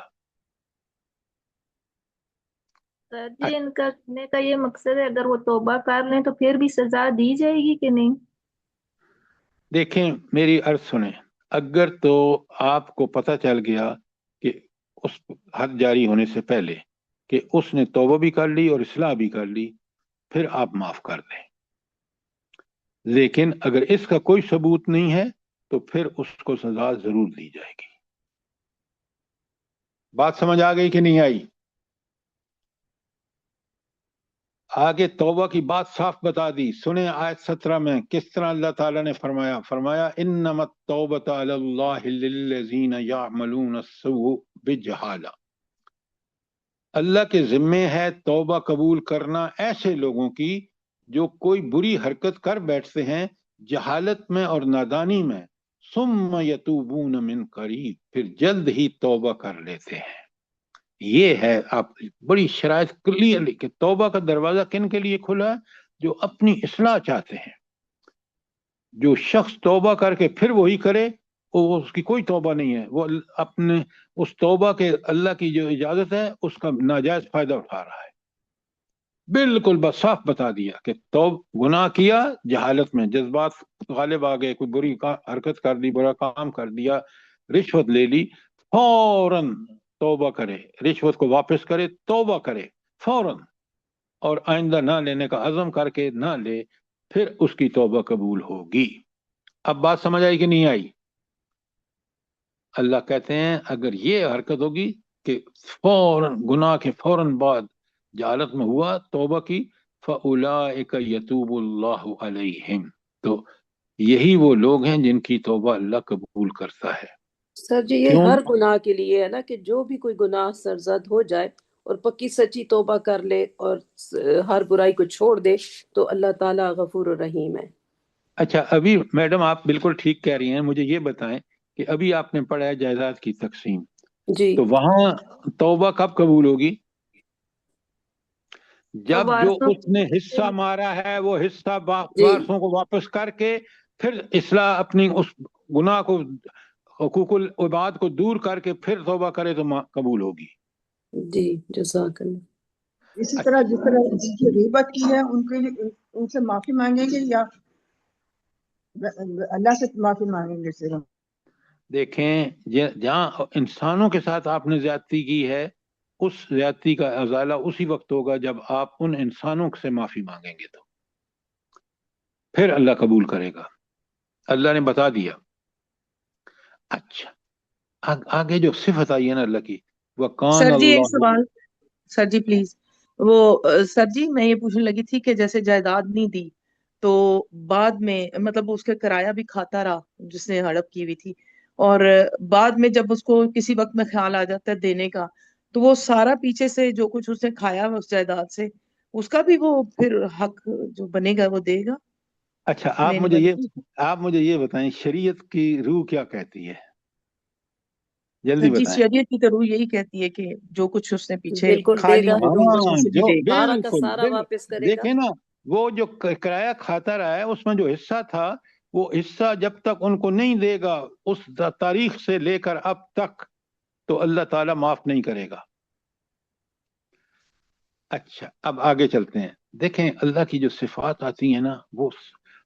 Speaker 5: سر جی ان کا کہنے کا یہ مقصد ہے اگر وہ توبہ کر لیں تو پھر بھی سزا دی جائے گی کہ نہیں؟
Speaker 1: دیکھیں میری عرض سنیں، اگر تو آپ کو پتہ چل گیا کہ اس حد جاری ہونے سے پہلے کہ اس نے توبہ بھی کر لی اور اصلاح بھی کر لی، پھر آپ معاف کر دیں۔ لیکن اگر اس کا کوئی ثبوت نہیں ہے تو پھر اس کو سزا ضرور دی جائے گی۔ بات سمجھ آ گئی کہ نہیں آئی؟ آگے توبہ کی بات صاف بتا دی، سنیں آیت 17 میں کس طرح اللہ تعالیٰ نے فرمایا انما التوبۃ علی اللہ للذین یعملون السوء بجہالہ، اللہ کے ذمے ہے توبہ قبول کرنا ایسے لوگوں کی جو کوئی بری حرکت کر بیٹھتے ہیں جہالت میں اور نادانی میں، ثم یتوبون من قریب، پھر جلد ہی توبہ کر لیتے ہیں۔ یہ ہے آپ بڑی شرائط کلیئرلی کہ توبہ کا دروازہ کن کے لیے کھلا ہے؟ جو اپنی اصلاح چاہتے ہیں۔ جو شخص توبہ کر کے پھر وہی کرے، وہ اس کی کوئی توبہ نہیں ہے، وہ اپنے اس توبہ کے اللہ کی جو اجازت ہے اس کا ناجائز فائدہ اٹھا رہا ہے۔ بالکل بس صاف بتا دیا کہ گناہ کیا جہالت میں، جذبات غالب آ گئے، کوئی بری حرکت کر دی، برا کام کر دیا، رشوت لے لی، فوراً توبہ کرے، رشوت کو واپس کرے، توبہ کرے فوراً، اور آئندہ نہ لینے کا عزم کر کے نہ لے، پھر اس کی توبہ قبول ہوگی۔ اب بات سمجھ آئی کہ نہیں آئی؟ اللہ کہتے ہیں اگر یہ حرکت ہوگی کہ فوراً گناہ کے فوراً بعد جہالت میں ہوا توبہ کی، فَأُولَئِكَ يَتُوبُ اللَّهُ عَلَيْهِمْ، تو یہی وہ لوگ ہیں جن کی توبہ اللہ قبول کرتا ہے۔
Speaker 7: سر جی یہ
Speaker 1: کیوں؟
Speaker 7: ہر گناہ کے لیے ہے نا کہ جو بھی کوئی گناہ سرزد ہو جائے اور پکی سچی توبہ کر لے اور ہر برائی کو چھوڑ دے تو اللہ تعالیٰ غفور الرحیم ہے۔
Speaker 1: اچھا، ابھی میڈم آپ بالکل ٹھیک کہہ رہی ہیں، مجھے یہ بتائیں کہ ابھی آپ نے پڑھا ہے جائیداد کی تقسیم،
Speaker 7: جی
Speaker 1: تو وہاں توبہ کب قبول ہوگی؟ جب جو
Speaker 5: वारसों
Speaker 1: اس نے حصہ مارا ہے وہ حصہ
Speaker 7: جی
Speaker 1: وارثوں کو واپس کر کے پھر اصلاح اپنی اس گناہ کو حقوق العباد کو دور کر کے پھر توبہ کرے تو قبول ہوگی.
Speaker 7: جی جزاک اللہ.
Speaker 4: اسی طرح جس طرح جن کی غیبت کی ہے ان کے لیے ان سے معافی مانگیں گے یا اللہ سے معافی مانگیں گے صرف؟
Speaker 1: دیکھیں جہاں انسانوں کے ساتھ آپ نے زیادتی کی ہے اس زیادتی کا ازالہ اسی وقت ہوگا جب آپ ان انسانوں سے معافی مانگیں گے تو پھر اللہ قبول کرے گا. اللہ نے بتا دیا. اچھا آگے جو صفت آئی ہے نا اللہ کی وَقَانَ
Speaker 2: سر جی ایک
Speaker 1: اللَّهُ.
Speaker 2: سوال، سر جی پلیز، وہ سر جی میں یہ پوچھنے لگی تھی کہ جیسے جائیداد نہیں دی تو بعد میں مطلب اس کے کرایہ بھی کھاتا رہا جس نے ہڑپ کی ہوئی تھی، اور بعد میں جب اس کو کسی وقت میں خیال آ جاتا ہے دینے کا تو وہ سارا پیچھے سے جو کچھ اس نے کھایا اس جائیداد سے اس کا بھی وہ پھر حق جو بنے گا وہ دے گا
Speaker 1: اچھا آپ مجھے یہ بتائیں شریعت کی روح کیا کہتی ہے؟ جلدی
Speaker 2: سر جی
Speaker 1: بتائیں.
Speaker 2: شریعت کی تو روح یہی کہتی ہے کہ جو کچھ اس نے پیچھے
Speaker 7: بالکل
Speaker 2: کھا
Speaker 7: دے
Speaker 2: لی
Speaker 7: گا،
Speaker 2: وہ
Speaker 1: ہاں
Speaker 2: اسے بھی
Speaker 1: جو
Speaker 2: دے گا.
Speaker 7: سارا کا
Speaker 1: بالکل
Speaker 7: سارا واپس کرے گا.
Speaker 1: دیکھیں نا وہ جو کرایہ کھاتا رہا ہے اس میں جو حصہ تھا وہ حصہ جب تک ان کو نہیں دے گا اس تاریخ سے لے کر اب تک تو اللہ تعالیٰ معاف نہیں کرے گا. اچھا اب آگے چلتے ہیں. دیکھیں اللہ کی جو صفات آتی ہیں نا وہ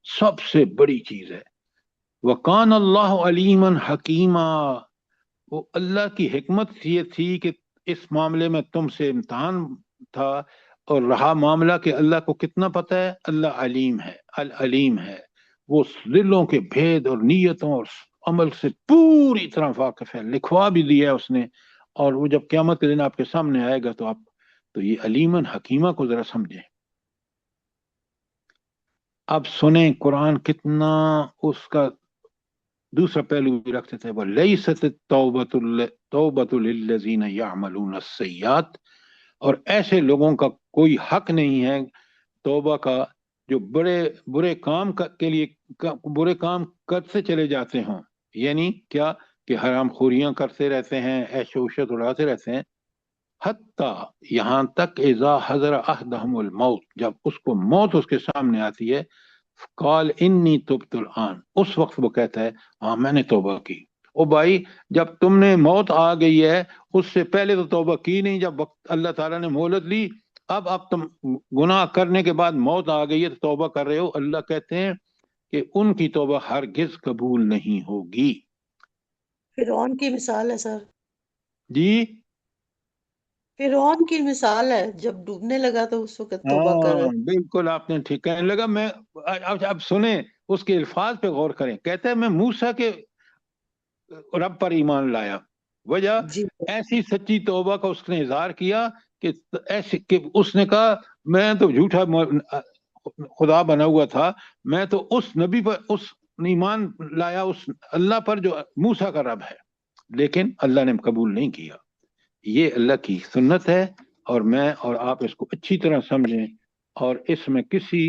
Speaker 1: سب سے بڑی چیز ہے. وَقَانَ اللَّهُ عَلِيمًا حَكِيمًا. وہ اللہ کی حکمت یہ تھی کہ اس معاملے میں تم سے امتحان تھا اور رہا معاملہ کہ اللہ کو کتنا پتہ ہے. اللہ علیم ہے، العلیم ہے، وہ دلوں کے بھید اور نیتوں اور عمل سے پوری طرح واقف ہے. لکھوا بھی دیا ہے اس نے، اور وہ جب قیامت کے دن آپ کے سامنے آئے گا تو آپ تو یہ علیمن حکیمہ کو ذرا سمجھیں. اب سنیں قرآن کتنا اس کا دوسرا پہلو بھی رکھتے تھے. وَلَيْسَتِ التَّوْبَةُ لِلَّذِينَ يَعْمَلُونَ السَّيِّئَاتِ. اور ایسے لوگوں کا کوئی حق نہیں ہے توبہ کا جو برے کام کے لیے برے کام کرتے چلے جاتے ہوں. یعنی کیا کہ حرام خوریاں کرتے رہتے ہیں، عیش و عشرت اڑاتے رہتے ہیں. حتیٰ یہاں تک اذا حضر احدہم الموت، جب اس کو موت اس کے سامنے آتی ہے، قال انی تبت الآن، اس وقت وہ کہتا ہے ہاں میں نے توبہ کی. او بھائی جب تم نے موت آ گئی ہے اس سے پہلے تو توبہ کی نہیں. جب وقت اللہ تعالیٰ نے مہلت لی اب تم گناہ کرنے کے بعد موت آ گئی ہے تو توبہ کر رہے ہو. اللہ کہتے ہیں کہ ان کی توبہ ہرگز قبول نہیں ہوگی.
Speaker 6: فرعون کی مثال ہے سر،
Speaker 1: جی
Speaker 6: فرعون کی مثال ہے، جب ڈوبنے لگا تو اس وقت توبہ کر
Speaker 1: ہاں بالکل آپ نے ٹھیک کہنے لگا. میں اب سنیں اس کے الفاظ پہ غور کریں. کہتے ہیں میں موسیٰ کے رب پر ایمان لایا. وجہ
Speaker 6: جی
Speaker 1: ایسی سچی توبہ کا اس نے اظہار کیا کہ ایسے کہ اس نے کہا میں تو جھوٹا خدا بنا ہوا تھا، میں تو اس نبی پر اس ایمان لایا اس اللہ پر جو موسیٰ کا رب ہے، لیکن اللہ نے قبول نہیں کیا. یہ اللہ کی سنت ہے اور میں اور آپ اس کو اچھی طرح سمجھیں اور اس میں کسی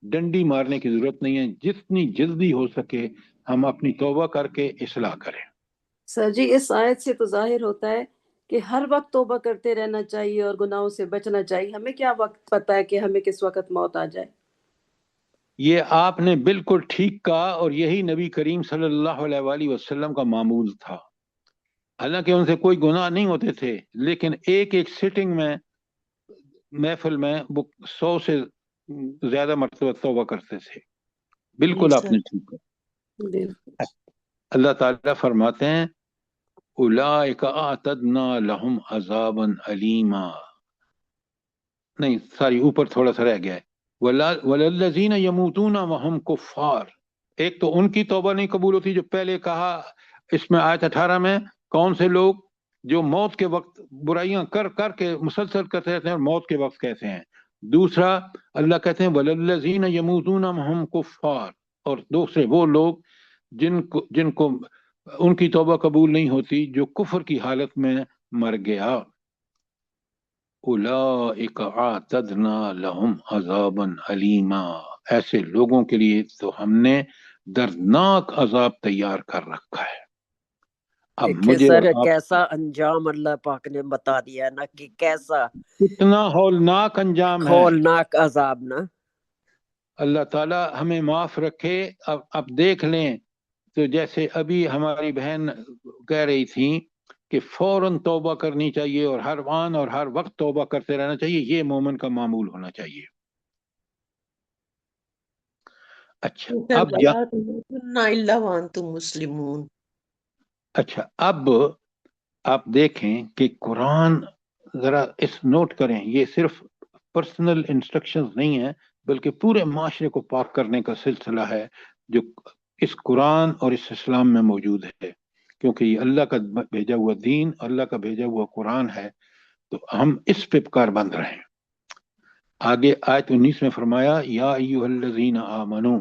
Speaker 1: ڈنڈی مارنے کی ضرورت نہیں ہے. جتنی جلدی ہو سکے ہم اپنی توبہ کر کے اصلاح کریں.
Speaker 7: سر جی اس آیت سے تو ظاہر ہوتا ہے کہ ہر وقت توبہ کرتے رہنا چاہیے اور گناہوں سے بچنا چاہیے. ہمیں کیا وقت پتہ ہے کہ ہمیں کس وقت موت آ جائے.
Speaker 1: یہ آپ نے بالکل ٹھیک کہا اور یہی نبی کریم صلی اللہ علیہ وآلہ وسلم کا معمول تھا. حالانکہ ان سے کوئی گناہ نہیں ہوتے تھے لیکن ایک سٹنگ میں محفل میں وہ 100 سے زیادہ مرتبہ توبہ کرتے تھے. بالکل
Speaker 6: جی
Speaker 1: آپ
Speaker 6: سر.
Speaker 1: نے ٹھیک کہا.
Speaker 7: بالکل.
Speaker 1: اللہ تعالیٰ فرماتے ہیں اولئک اعتدنا لہم عذابا علیما. نہیں ساری اوپر تھوڑا سا رہ گیا ہے. وللذین یموتون وہم کفار. ایک تو ان کی توبہ نہیں قبول ہوتی جو پہلے کہا اس میں آیت 18 میں کون سے لوگ جو موت کے وقت برائیاں کر کر کے مسلسل کرتے رہتے ہیں اور موت کے وقت کہتے ہیں. دوسرا اللہ کہتے ہیں وللذین یموتون وہم کفار، اور دوسرے وہ لوگ جن کو ان کی توبہ قبول نہیں ہوتی جو کفر کی حالت میں مر گیا. اولئک اعتدنا لہم عذابا علیما. ایسے لوگوں کے لیے تو ہم نے دردناک عذاب تیار کر رکھا ہے. अब
Speaker 3: دیکھیں
Speaker 1: मुझे
Speaker 3: سر
Speaker 1: और आप
Speaker 3: کیسا انجام اللہ پاک نے بتا دیا ہے نا کہ کیسا
Speaker 1: कितना हौलनाक अंजाम है।
Speaker 3: ہولناک عذاب نا.
Speaker 1: अल्लाह ताला हमें माफ रखे। अब देख लें तो जैसे अभी हमारी बहन कह रही थी कि फौरन तौबा करनी चाहिए और हर आन और हर वक्त तौबा करते रहना चाहिए, ये मोमिन का मामूल होना चाहिए। अच्छा अब
Speaker 6: ولا تموتن الا وانتم مسلمون.
Speaker 1: अच्छा अब आप देखें कि कुरान, जरा इस नोट करें, ये सिर्फ पर्सनल इंस्ट्रक्शंस नहीं है बल्कि पूरे माशरे को पाक करने का सिलसिला है जो इस कुरान और इस इस्लाम में मौजूद है, क्योंकि ये अल्लाह का भेजा हुआ दीन, अल्लाह का भेजा हुआ कुरान है, तो हम इस पे कारबंद रहें। आगे आयत 19 में फरमाया या अय्युहल्लज़ीना आमनू।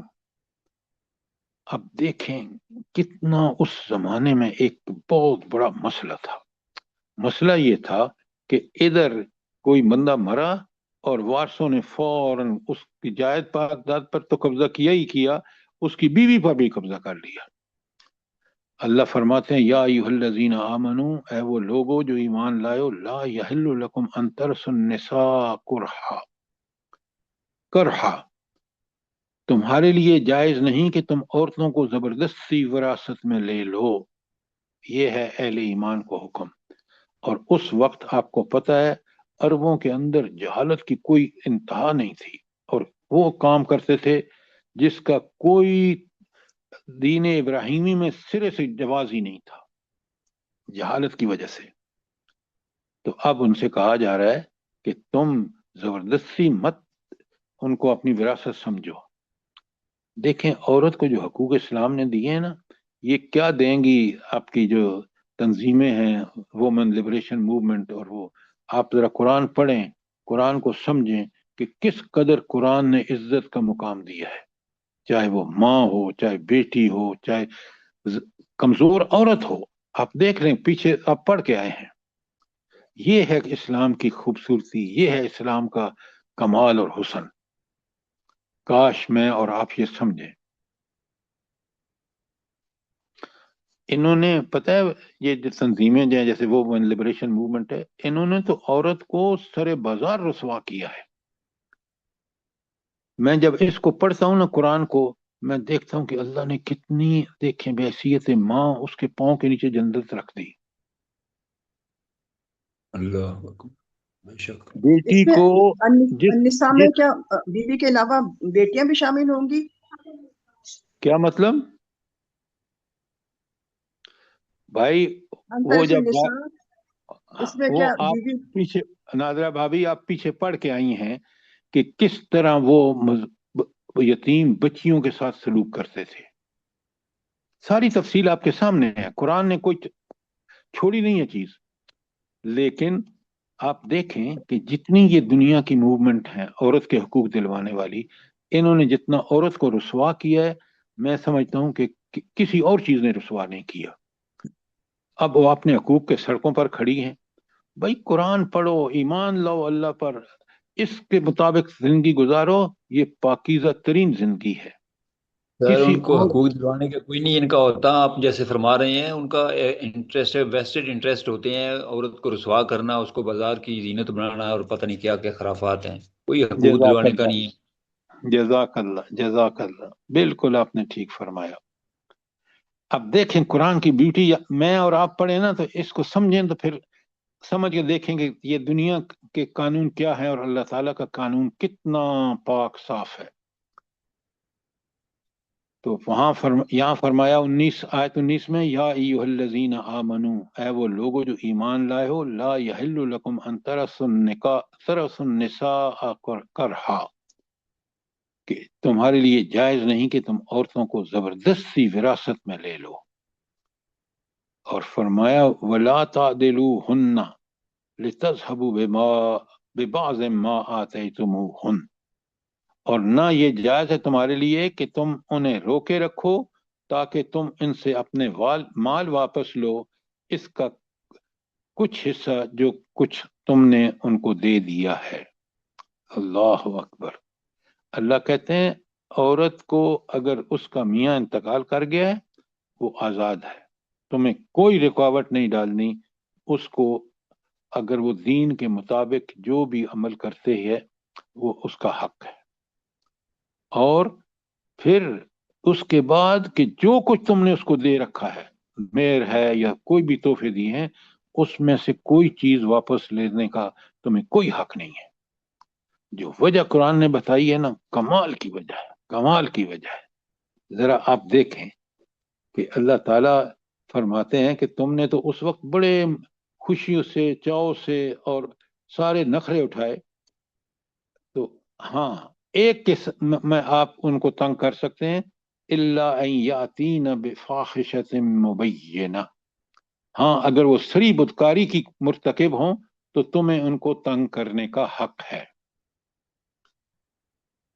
Speaker 1: अब देखें कितना उस जमाने में एक बहुत बड़ा मसला था। मसला ये था कि इधर कोई बंदा मरा और वारसों ने फौरन उसकी जायद पाकदाद पर तो कब्जा किया ही किया, उसकी बीवी पर भी कब्जा कर लिया। अल्लाह फरमाते हैं या अय्युहल्लज़ीना आमनू, ऐ वो लोगो जो ईमान लायो, ला यहिल्लु लकुम अन तरसुन निसा कुरहा, करहा, तुम्हारे लिए जायज नहीं कि तुम औरतों को जबरदस्ती विरासत में ले लो। ये है अहले ईमान को हुक्म। और उस वक्त आपको पता है अरबों के अंदर जहालत की कोई इंतहा नहीं थी और वो काम करते थे जिसका कोई दीन इब्राहिमी में सिरे से जवाज ही नहीं था, जहालत की वजह से। तो अब उनसे कहा जा रहा है कि तुम जबरदस्ती मत उनको अपनी विरासत समझो। देखें औरत को जो हकूक इस्लाम ने दिए हैं ना, ये क्या देंगी आपकी जो तंजीमें हैं, वुमेन लिबरेशन मूवमेंट, और वो आप जरा कुरान पढ़ें, कुरान को समझें कि किस कदर कुरान ने इज्जत का मुकाम दिया है, चाहे वो माँ हो, चाहे बेटी हो, चाहे कमजोर औरत हो। आप देख रहे हैं, पीछे आप पढ़ के आए हैं। ये है इस्लाम की खूबसूरती, ये है इस्लाम का कमाल और हुस्न। काश मैं और आप ये समझें। इन्होंने, पता है, ये जो तंजीमें जो है जैसे वो लिबरेशन मूवमेंट है, इन्होंने तो औरत को सरे बाजार रुसवा किया है। मैं जब इसको पढ़ता हूँ ना कुरान को, मैं देखता हूँ कि अल्लाह ने कितनी, देखें, behसियत माँ उसके पाँव के नीचे जन्नत रख दी।
Speaker 9: अल्लाह अकबर, बेशक।
Speaker 1: बेटी
Speaker 4: इसमें
Speaker 1: को जिस
Speaker 4: अन्निसा में
Speaker 1: जिस
Speaker 4: क्या बीवी के अलावा बेटियां भी शामिल होंगी?
Speaker 1: क्या मतलब भाई, वो
Speaker 4: अंतर
Speaker 1: जब
Speaker 4: निसा, इसमें
Speaker 1: वो
Speaker 4: क्या
Speaker 1: आप
Speaker 4: बीवी?
Speaker 1: पीछे, नादरा भाभी आप पीछे पढ़ के आई हैं कि किस तरह वो यतीम बच्चियों के साथ सलूक करते थे। सारी तफसील आपके सामने है, कुरान ने कोई छोड़ी नहीं है चीज। लेकिन आप देखें कि जितनी ये दुनिया की मूवमेंट है औरत के हकूक दिलवाने वाली, इन्होंने जितना औरत को रुसवा किया है, मैं समझता हूं कि किसी और चीज ने रुसवा नहीं किया। अब वो अपने हकूक के सड़कों पर खड़ी हैं। भाई कुरान पढ़ो, ईमान लाओ अल्लाह पर, इसके मुताबिक जिंदगी गुजारो, ये पाकीज़ा तरीन जिंदगी है।
Speaker 9: सर
Speaker 1: किसी
Speaker 9: उनको
Speaker 1: और
Speaker 9: हकूक दिलवाने का कोई नहीं इनका होता, आप जैसे फरमा रहे हैं, उनका इंटरेस्ट है, वेस्टेड इंटरेस्ट होते हैं, औरत को रुसवा करना, उसको बाजार की जीनत बनाना और पता नहीं क्या क्या खराफात हैं। कोई हकूक दिलवाने का नहीं है।
Speaker 1: जज़ाकल्लाह जज़ाकल्लाह, बिल्कुल आपने ठीक फरमाया। अब देखें कुरान की ब्यूटी, मैं और आप पढ़े ना तो इसको समझें तो फिर समझ के देखेंगे ये दुनिया के कानून क्या है और अल्लाह ताला का कानून कितना पाक साफ है। तो यहाँ फरमाया 19 आयत 19 में या अय्युहल्लज़ीना आमनू, ऐ वो लोगो जो ईमान लाए हो, ला यहिल्लु लकुम अन तरसुन निसा करहा, कि तुम्हारे लिए जायज नहीं कि तुम औरतों को जबरदस्ती विरासत में ले लो। और फरमाया वला तादिलू हुन्ना लितज़हबू बिबाज़ मा आतैतुमूहुन, और ना ये जायज है तुम्हारे लिए कि तुम उन्हें रोके रखो ताकि तुम इनसे अपने माल वापस लो, इसका कुछ हिस्सा जो कुछ तुमने उनको दे दिया है। अल्लाह अकबर। अल्लाह कहते हैं औरत को अगर उसका मियाँ इंतकाल कर गया है वो आज़ाद है, तुम्हें कोई रुकावट नहीं डालनी उसको, अगर वो दीन के मुताबिक जो भी अमल करते हैं वो उसका हक है। और फिर उसके बाद कि जो कुछ तुमने उसको दे रखा है, मेहर है या कोई भी तोहफे दिए हैं, उसमें से कोई चीज वापस लेने का तुम्हें कोई हक नहीं है। जो वजह कुरान ने बताई है ना, कमाल की वजह है, कमाल की वजह है। जरा आप देखें कि अल्लाह ताला फरमाते हैं कि तुमने तो उस वक्त बड़े खुशियों से, चाव से और सारे नखरे उठाए, तो हाँ एक के में आप उनको तंग कर सकते हैं, इल्ला अन यातीना बिफाहिशतिन मुबय्यिना। हाँ, अगर वो सरी बदकारी की मुर्तकिब हों तो तुम्हें उनको तंग करने का हक है।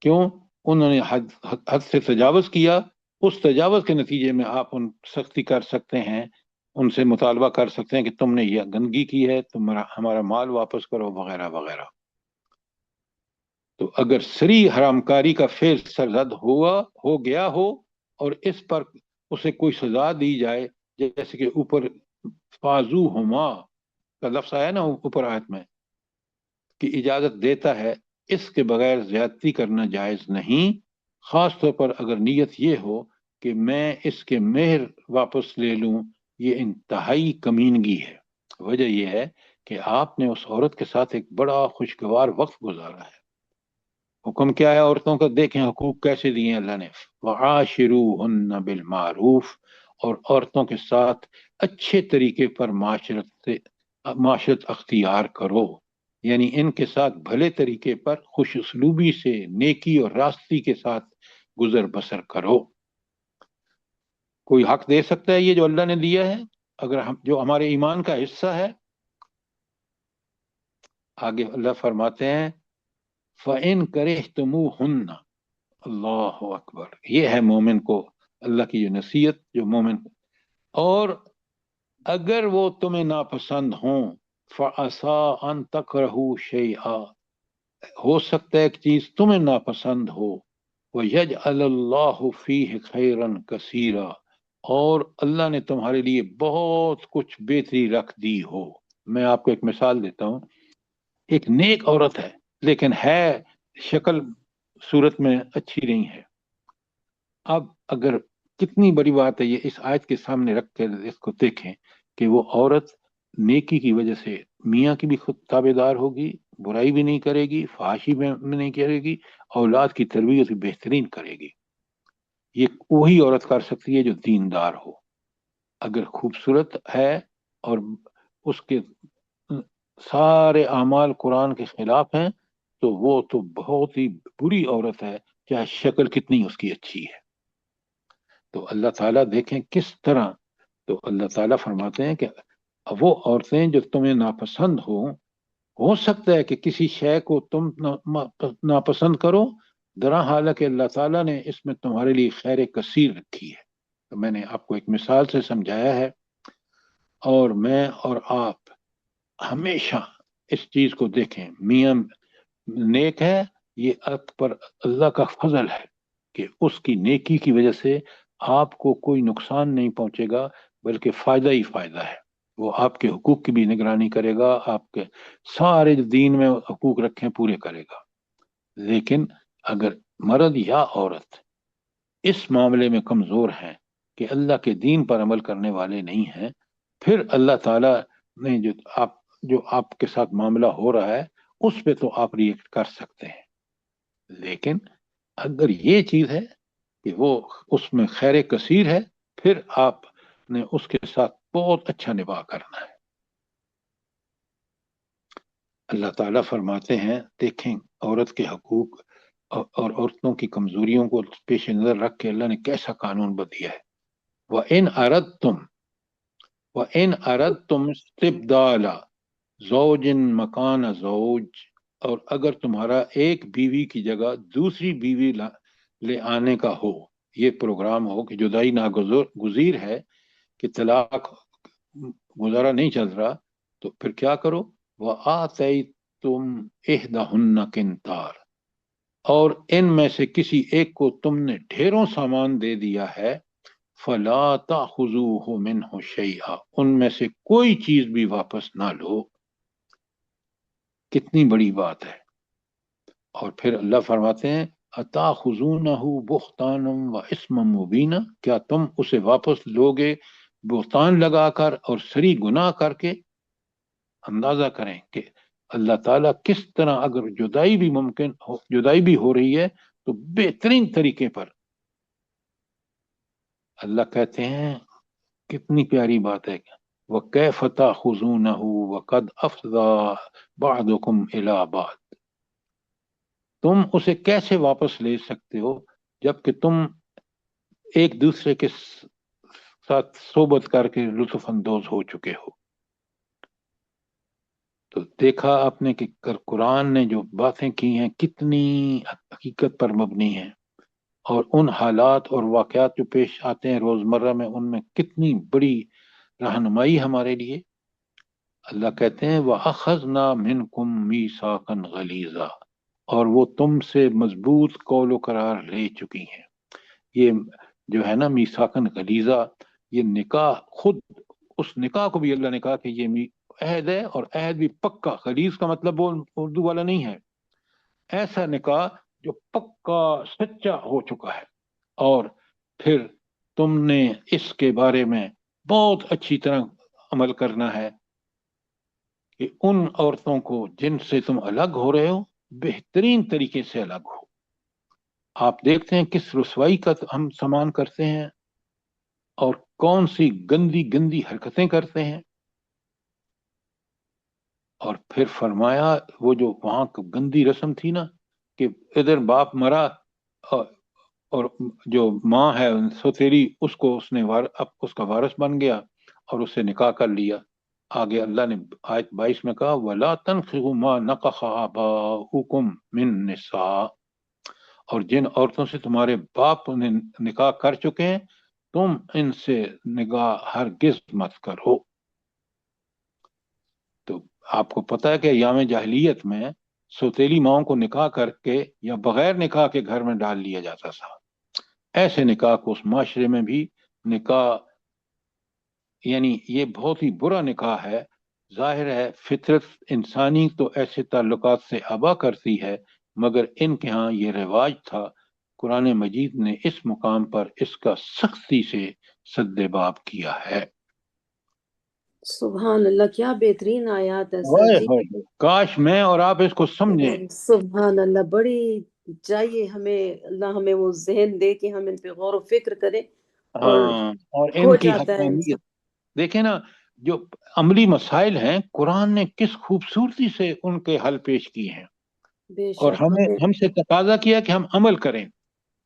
Speaker 1: क्यों? उन्होंने हद से तजावज किया, उस तजावज के नतीजे में आप उन सख्ती कर सकते हैं, उनसे मुतालबा कर सकते हैं कि तुमने ये गंदगी की है, तुम्हारा हमारा माल वापस करो, वगैरह वगैरह। तो अगर सरी हरामकारी का फेल सरजद हो गया हो और इस पर उसे कोई सजा दी जाए, जैसे कि ऊपर फाजू हुमा का लफ्ज आया ना ऊपर आयत में, कि इजाजत देता है, इसके बगैर ज्यादती करना जायज नहीं। खास तौर पर अगर नीयत ये हो कि मैं इसके मेहर वापस ले लूं, ये इंतहाई कमीनगी है। वजह यह है कि आपने उस औरत के साथ एक बड़ा खुशगवार वक्त गुजारा है। हुक्म क्या है औरतों का? देखें हुकूक कैसे दिए अल्लाह ने, वआशिरूहुन्ना बिल मारूफ, और औरतों के साथ अच्छे तरीके पर माशरत अख्तियार करो, यानी इनके साथ भले तरीके पर खुश उसलूबी से, नेकी और रास्ती के साथ गुजर बसर करो। कोई हक दे सकता है ये जो अल्लाह ने दिया है, अगर हम जो हमारे ईमान का हिस्सा है? आगे अल्लाह फरमाते हैं फ़इन करिहतुमूहुन्ना, अल्लाह अकबर, ये है मोमिन को अल्लाह की जो नसीहत, जो मोमिन। और अगर वो तुम्हें नापसंद हों, फ़असा अन तकरहू शैआ, हो सकता है एक चीज तुम्हें नापसंद हो, वयजअलल्लाहु फीहि खैरन कसीरा, और अल्लाह ने तुम्हारे लिए बहुत कुछ बेहतरी रख दी हो। मैं आपको एक मिसाल देता हूँ। एक नेक औरत है लेकिन है शक्ल सूरत में अच्छी नहीं है। अब अगर कितनी बड़ी बात है ये, इस आयत के सामने रख कर इसको देखें कि वो औरत नेकी की वजह से मियाँ की भी खुद ताबेदार होगी, बुराई भी नहीं करेगी, फहाशी में नहीं करेगी, औलाद की तरबियत भी बेहतरीन करेगी। ये वही औरत कर सकती है जो दीनदार हो। अगर खूबसूरत है और उसके सारे अमाल कुरान के खिलाफ हैं, तो वो तो बहुत ही बुरी औरत है, चाहे शक्ल कितनी उसकी अच्छी है। तो अल्लाह ताला देखें किस तरह, तो अल्लाह ताला फरमाते हैं कि वो औरतें जो तुम्हें नापसंद हो सकता है कि किसी शय को तुम नापसंद करो, दरा हालांकि अल्लाह ताला ने इसमें तुम्हारे लिए खैर कसीर रखी है। तो मैंने आपको एक मिसाल से समझाया है, और मैं और आप हमेशा इस चीज को देखें, मियाँ नेक है, ये आप पर अल्लाह का फजल है कि उसकी नेकी की वजह से आपको कोई नुकसान नहीं पहुंचेगा, बल्कि फायदा ही फायदा है। वो आपके हुकूक की भी निगरानी करेगा, आपके सारे जो दीन में हुकूक रखे पूरे करेगा। लेकिन अगर मर्द या औरत इस मामले में कमजोर हैं कि अल्लाह के दीन पर अमल करने वाले नहीं हैं, फिर अल्लाह ताला ने जो आपके साथ मामला हो रहा है उस पे तो आप रिएक्ट कर सकते हैं। लेकिन अगर ये चीज है कि वो उसमें खैर कसीर है, फिर आपने उसके साथ बहुत अच्छा निभाह करना है। अल्लाह ताला फरमाते हैं, देखें औरत के हकूक और औरतों की कमजोरियों को पेश नजर रख के अल्लाह ने कैसा कानून बदिया है। व इन अरदतुम इस्तिब्दाला ज़ौजिन मकान ज़ौज, और अगर तुम्हारा एक बीवी की जगह दूसरी बीवी ले आने का हो, ये प्रोग्राम हो कि जुदाई नागुज़ीर है, कि तलाक गुजारा नहीं चल रहा, तो फिर क्या करो? वह आतई तुम इहदाहुन्ना किंतार, और इनमें से किसी एक को तुमने ढेरों सामान दे दिया है, फला ताखुजूहु मिन्हु शैआ, उनमें से कोई चीज भी वापस ना लो। कितनी बड़ी बात है। और फिर अल्लाह फरमाते हैं अताखुजूनहु बुहतानम व इस्मम मुबीना, क्या तुम उसे वापस लोगे बुहतान लगाकर और सरी गुनाह करके। अंदाजा करें कि अल्लाह ताला किस तरह, अगर जुदाई भी मुमकिन हो, जुदाई भी हो रही है तो बेहतरीन तरीके पर। अल्लाह कहते हैं, कितनी प्यारी बात है, व कैफ ताखुजूनहु व कद अफज़ा बअदुकुम इला बअद, तुम उसे कैसे वापस ले सकते हो जबकि तुम एक दूसरे के साथ सोबत करके लुत्फ अंदोज हो चुके हो। तो देखा आपने कि कुरान ने जो बातें की हैं कितनी हकीकत पर मबनी हैं, और उन हालात और वाक़यात जो पेश आते हैं रोजमर्रा में, उनमें कितनी बड़ी रहनुमाई हमारे लिए। अल्लाह कहते हैं व अखज़ना मिनकुम मीसाकन गलीज़ा, और वो तुमसे मजबूत कौलो करार ले चुकी हैं। ये जो है ना मीसाकन गलीज़ा, ये निकाह, खुद उस निकाह को भी अल्लाह ने कहा कि ये अहद है, और अहद भी पक्का। गलीज़ का मतलब वो उर्दू वाला नहीं है, ऐसा निकाह जो पक्का सच्चा हो चुका है। और फिर तुमने इसके बारे में बहुत अच्छी तरह अमल करना है कि उन औरतों को जिनसे तुम अलग हो रहे हो बेहतरीन तरीके से अलग हो। आप देखते हैं किस रुसवाई का हम सामान करते हैं और कौन सी गंदी गंदी हरकतें करते हैं। और फिर फरमाया वो जो वहां गंदी रस्म थी ना कि इधर बाप मरा और जो माँ है सौतेली, उसको उसने अब उसका वारिस बन गया और उससे निकाह कर लिया। आगे अल्लाह ने आयत 22 में कहा वला तनकिहु मा नकह आबाउकुम मिन निसा, और जिन औरतों से तुम्हारे बाप ने निकाह कर चुके हैं तुम इनसे निकाह हरगिज मत करो। तो आपको पता है कि याम जाहिलियत में सौतेली माओं को निकाह करके या बगैर निकाह के घर में डाल लिया जाता था। ऐसे निकाह को उस माशरे में भी निकाह, यानी ये बहुत ही बुरा निकाह है। जाहिर है फितरत इंसानी तो ऐसे ताल्लुकात से आबा करती है, मगर इनके यहाँ ये रिवाज था। कुरान मजीद ने इस मुकाम पर इसका सख्ती से सद्देबाब किया है।
Speaker 7: सुभान अल्लाह, क्या बेहतरीन आयात है सर
Speaker 1: हाय
Speaker 7: जी।
Speaker 1: हाय, काश मैं और आप इसको समझें।
Speaker 7: सुभान अल्लाह, बड़ी चाहिए हमें, अल्लाह हमें वो जहन दे कि हम इन पे गौर व फिक्र करें, और
Speaker 1: हाँ, और
Speaker 7: हो
Speaker 1: इनकी
Speaker 7: जाता है
Speaker 1: हकानियत
Speaker 7: इंसान।
Speaker 1: देखें ना, जो अमली मसाइल हैं कुरान ने किस खूबसूरती से उनके हल पेश किए हैं, और
Speaker 7: बेशक हमें
Speaker 1: हमसे तकाजा किया कि हम अमल करें।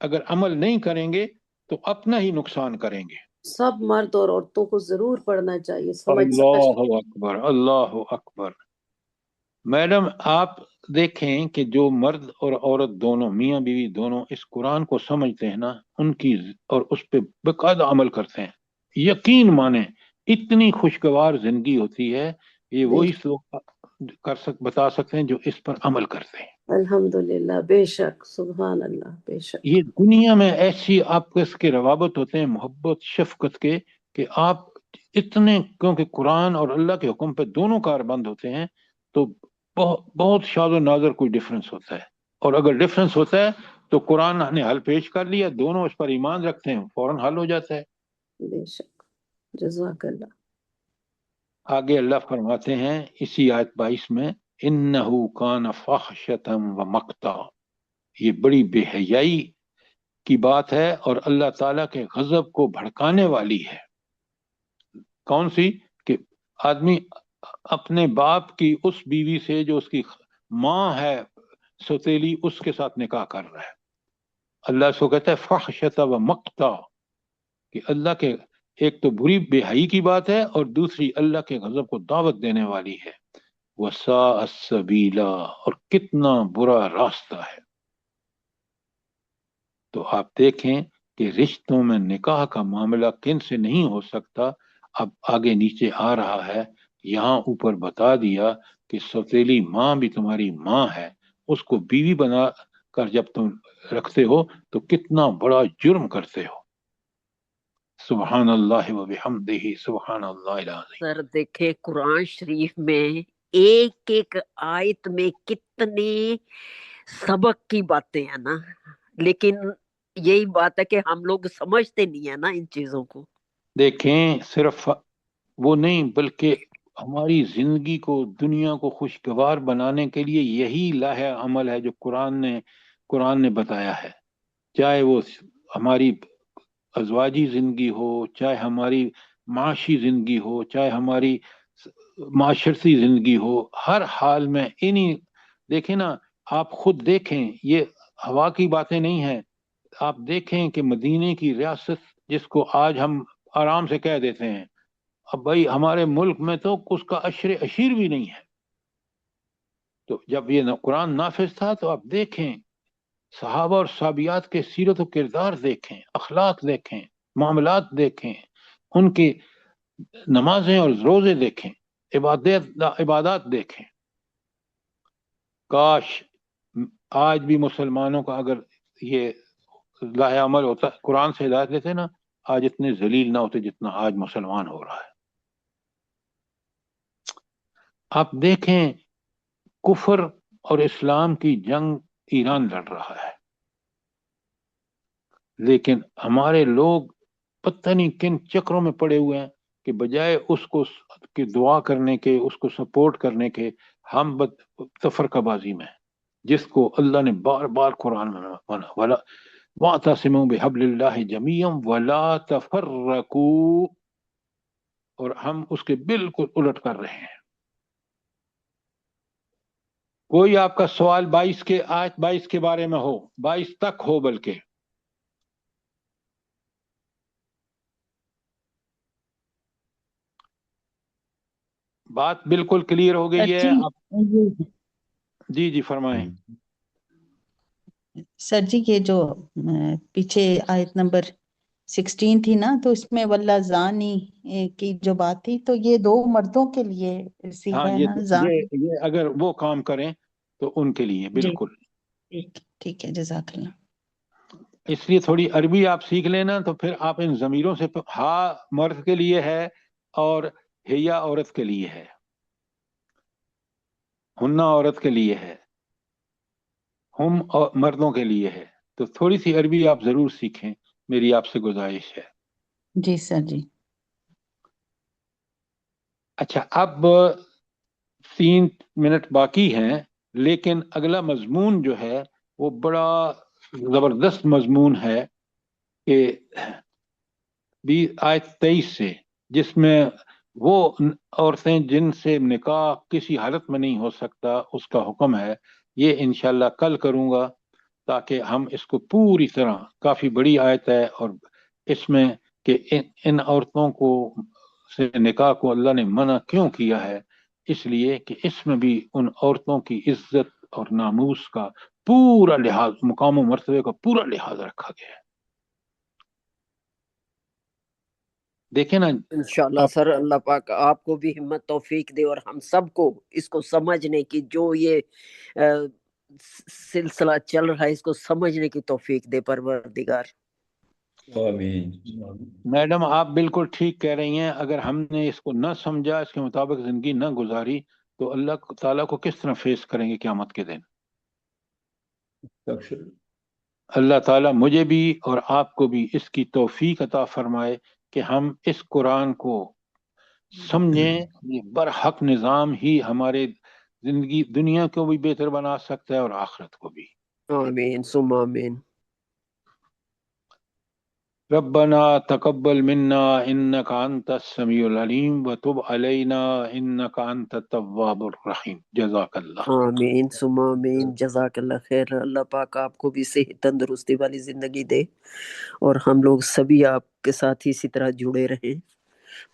Speaker 1: अगर अमल नहीं करेंगे तो अपना ही नुकसान करेंगे।
Speaker 7: सब मर्द और औरतों को जरूर पढ़ना चाहिए, समझ
Speaker 1: अल्लाह अकबर, अल्लाह अकबर। मैडम आप देखें कि जो मर्द और औरत दोनों, मियाँ बीवी दोनों इस कुरान को समझते हैं ना, उनकी और उस पर बेकायदा अमल करते हैं, यकीन माने इतनी खुशगवार जिंदगी होती है। ये वही लोग बता सकते हैं जो इस पर अमल करते हैं।
Speaker 7: अल्हम्दुलिल्लाह, बेशक, सुभान अल्लाह, बेशक।
Speaker 1: ये दुनिया में ऐसी आपके इसके रवाबत होते हैं मोहब्बत शफकत के, कि आप इतने, क्योंकि कुरान और अल्लाह के हुक्म पे दोनों कारबंद होते हैं, तो बहुत शादो नाजर कोई डिफरेंस होता है। और अगर डिफरेंस होता है तो कुरान ने हल पेश कर लिया, दोनों उस पर ईमान रखते हैं, फौरन हल हो जाता है।
Speaker 7: बेशक, जज़ाकल्लाह।
Speaker 1: आगे अल्लाह फरमाते हैं इसी आयत 22 में इन्नहु कान फाहशतम व मक्ता, ये बड़ी बेहयाई की बात है और अल्लाह ताला के गजब को भड़काने वाली है। कौन सी? कि आदमी अपने बाप की उस बीवी से जो उसकी माँ है सौतेली, उसके साथ निकाह कर रहा है। अल्लाह इसको कहता है फाहशता व मक्ता, कि अल्लाह के एक तो बुरी बेहयाई की बात है और दूसरी अल्लाह के गजब को दावत देने वाली है। वसा सबीला, और कितना बुरा रास्ता है। तो आप देखें कि रिश्तों में निकाह का मामला किन से नहीं हो सकता। अब आगे नीचे आ रहा है, यहाँ ऊपर बता दिया कि सौतेली माँ भी तुम्हारी माँ है, उसको बीवी बना कर जब तुम रखते हो तो कितना बड़ा जुर्म करते हो। सुभान अल्लाह व बिहम्दिही सुभान अल्लाहिल अज़ीम।
Speaker 3: सर देखे कुरान शरीफ में एक एक आयत में कितने सबक की बातें हैं ना, लेकिन यही बात है कि हम लोग समझते नहीं है ना इन चीजों को।
Speaker 1: देखें, सिर्फ वो नहीं बल्कि हमारी जिंदगी को, दुनिया को खुशगवार बनाने के लिए यही लाहे अमल है जो कुरान ने बताया है। चाहे वो हमारी अजवाजी जिंदगी हो, चाहे हमारी माशी जिंदगी हो, चाहे हमारी माशरती जिंदगी हो, हर हाल में इन्हीं, देखें ना, आप खुद देखें, ये हवा की बातें नहीं है। आप देखें कि मदीने की रियासत जिसको आज हम आराम से कह देते हैं, अब भाई हमारे मुल्क में तो उसका अशर अशीर भी नहीं है। तो जब ये कुरान नाफिज था तो आप देखें, सहाबा और साबियात के सीरत व किरदार देखें, अखलाक देखें, मामलात देखें, उनकी नमाजें और रोजे देखें, इबादत देखें। काश आज भी मुसलमानों का अगर ये लाहे अमल होता, कुरान से हिदायत लेते ना, आज इतने जलील ना होते जितना आज मुसलमान हो रहा है। आप देखें, कुफर और इस्लाम की जंग ईरान लड़ रहा है, लेकिन हमारे लोग पता नहीं किन चक्रों में पड़े हुए हैं कि बजाय उसको की दुआ करने के, उसको सपोर्ट करने के, हम तफरकाबाजी में, जिसको अल्लाह ने बार बार कुरान में मना, वला वातसिमू बिहब्लिल्लाहि जमीअन वला तफर्रकू, और हम उसके बिल्कुल उलट कर रहे हैं। कोई आपका सवाल 22 के बारे में हो, 22 तक हो, बल्कि बात बिल्कुल क्लियर हो गई है आप? जी फरमाएं।
Speaker 10: सर जी, ये जो पीछे आयत नंबर 16 थी ना, तो इसमें वल्ला जानी की जो बात थी, तो ये 2 मर्दों के लिए सीखा
Speaker 1: हाँ,
Speaker 10: है ना, जानी?
Speaker 1: ये अगर वो काम करें तो उनके लिए बिल्कुल
Speaker 10: ठीक है, जज़ाकल्लाह।
Speaker 1: इसलिए थोड़ी अरबी आप सीख लेना, तो फिर आप इन जमीरों से, हा मर्द के लिए है और हिया औरत के लिए है, हुन्ना औरत के लिए है, हम और मर्दों के लिए है। तो थोड़ी सी अरबी आप जरूर सीखें, मेरी आपसे गुजारिश है।
Speaker 10: जी सर जी।
Speaker 1: अच्छा, अब 3 मिनट बाकी हैं, लेकिन अगला मजमून जो है वो बड़ा जबरदस्त मजमून है कि आयत 23 से, जिसमें वो औरतें जिनसे निकाह किसी हालत में नहीं हो सकता उसका हुक्म है। ये इंशाल्लाह कल करूंगा, ताकि हम इसको पूरी तरह, काफी बड़ी आयत है, और इसमें कि इन औरतों को से निकाह को अल्लाह ने मना क्यों किया है, इसलिए कि इसमें भी उन औरतों की इज्जत और नामूस का पूरा लिहाज, मुकाम मर्तबे का पूरा लिहाज रखा गया है। देखे ना
Speaker 3: इंशाल्लाह
Speaker 1: आप,
Speaker 3: सर, अल्लाह पाक आपको भी हिम्मत तौफीक दे और हम सबको इसको समझने की, जो ये सिलसिला चल रहा है, इसको समझने की तौफीक दे परवरदिगार।
Speaker 1: मैडम आप बिल्कुल ठीक कह रही हैं। अगर हमने इसको न समझा, इसके मुताबिक जिंदगी न गुजारी, तो अल्लाह ताला को किस तरह फेस करेंगे क़यामत के दिन। अल्लाह ताला मुझे भी और आपको भी इसकी तौफीक अता फरमाए कि हम इस कुरान को समझें। ये बरहक निज़ाम ही हमारे जिंदगी, दुनिया को भी बेहतर बना सकता है और आखिरत को भी।
Speaker 3: आमीन सुम्मा आमीन।
Speaker 1: रब्बना तकब्बल मिन्ना इन्नका अंतस समीउल अलीम व तुब अलैना इन्नका अंतत तव्वाबुर रहीम। जज़ाकल्लाह।
Speaker 3: आमीन सुम्मा आमीन, जज़ाकल्लाह खैर। अल्लाह पाक आपको भी सेहत तंदुरुस्ती वाली जिंदगी दे और हम लोग सभी आपके साथ ही इसी तरह जुड़े रहें।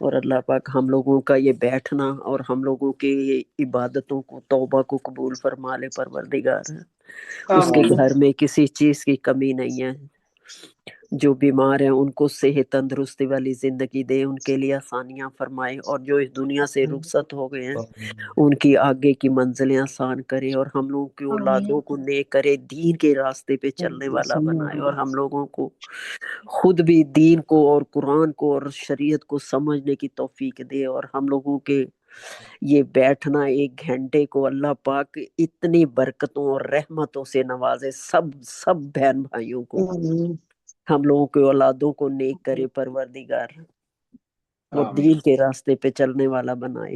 Speaker 3: और अल्लाह पाक हम लोगों का ये बैठना और हम लोगों के ये इबादतों को, तौबा को कबूल फरमा ले परवरदिगार। उसके घर में किसी चीज की कमी नहीं है। जो बीमार हैं उनको सेहत तंदुरुस्ती वाली जिंदगी दे, उनके लिए आसानियां फरमाए, और जो इस दुनिया से रुखसत हो गए हैं उनकी आगे की मंजिलें आसान करे, और हम लोगों की औलादों को नेक करे, दीन के रास्ते पे चलने वाला बनाए, और हम लोगों को खुद भी दीन को और कुरान को और शरीयत को समझने की तौफीक दे, और हम लोगों के ये बैठना 1 घंटे को अल्लाह पाक इतनी बरकतों और रहमतों से नवाजे, सब सब बहन भाइयों को, हम लोगों के औलादों को नेक करे परवरदिगार, और
Speaker 1: आमीन
Speaker 3: दीन के रास्ते पे चलने वाला बनाए।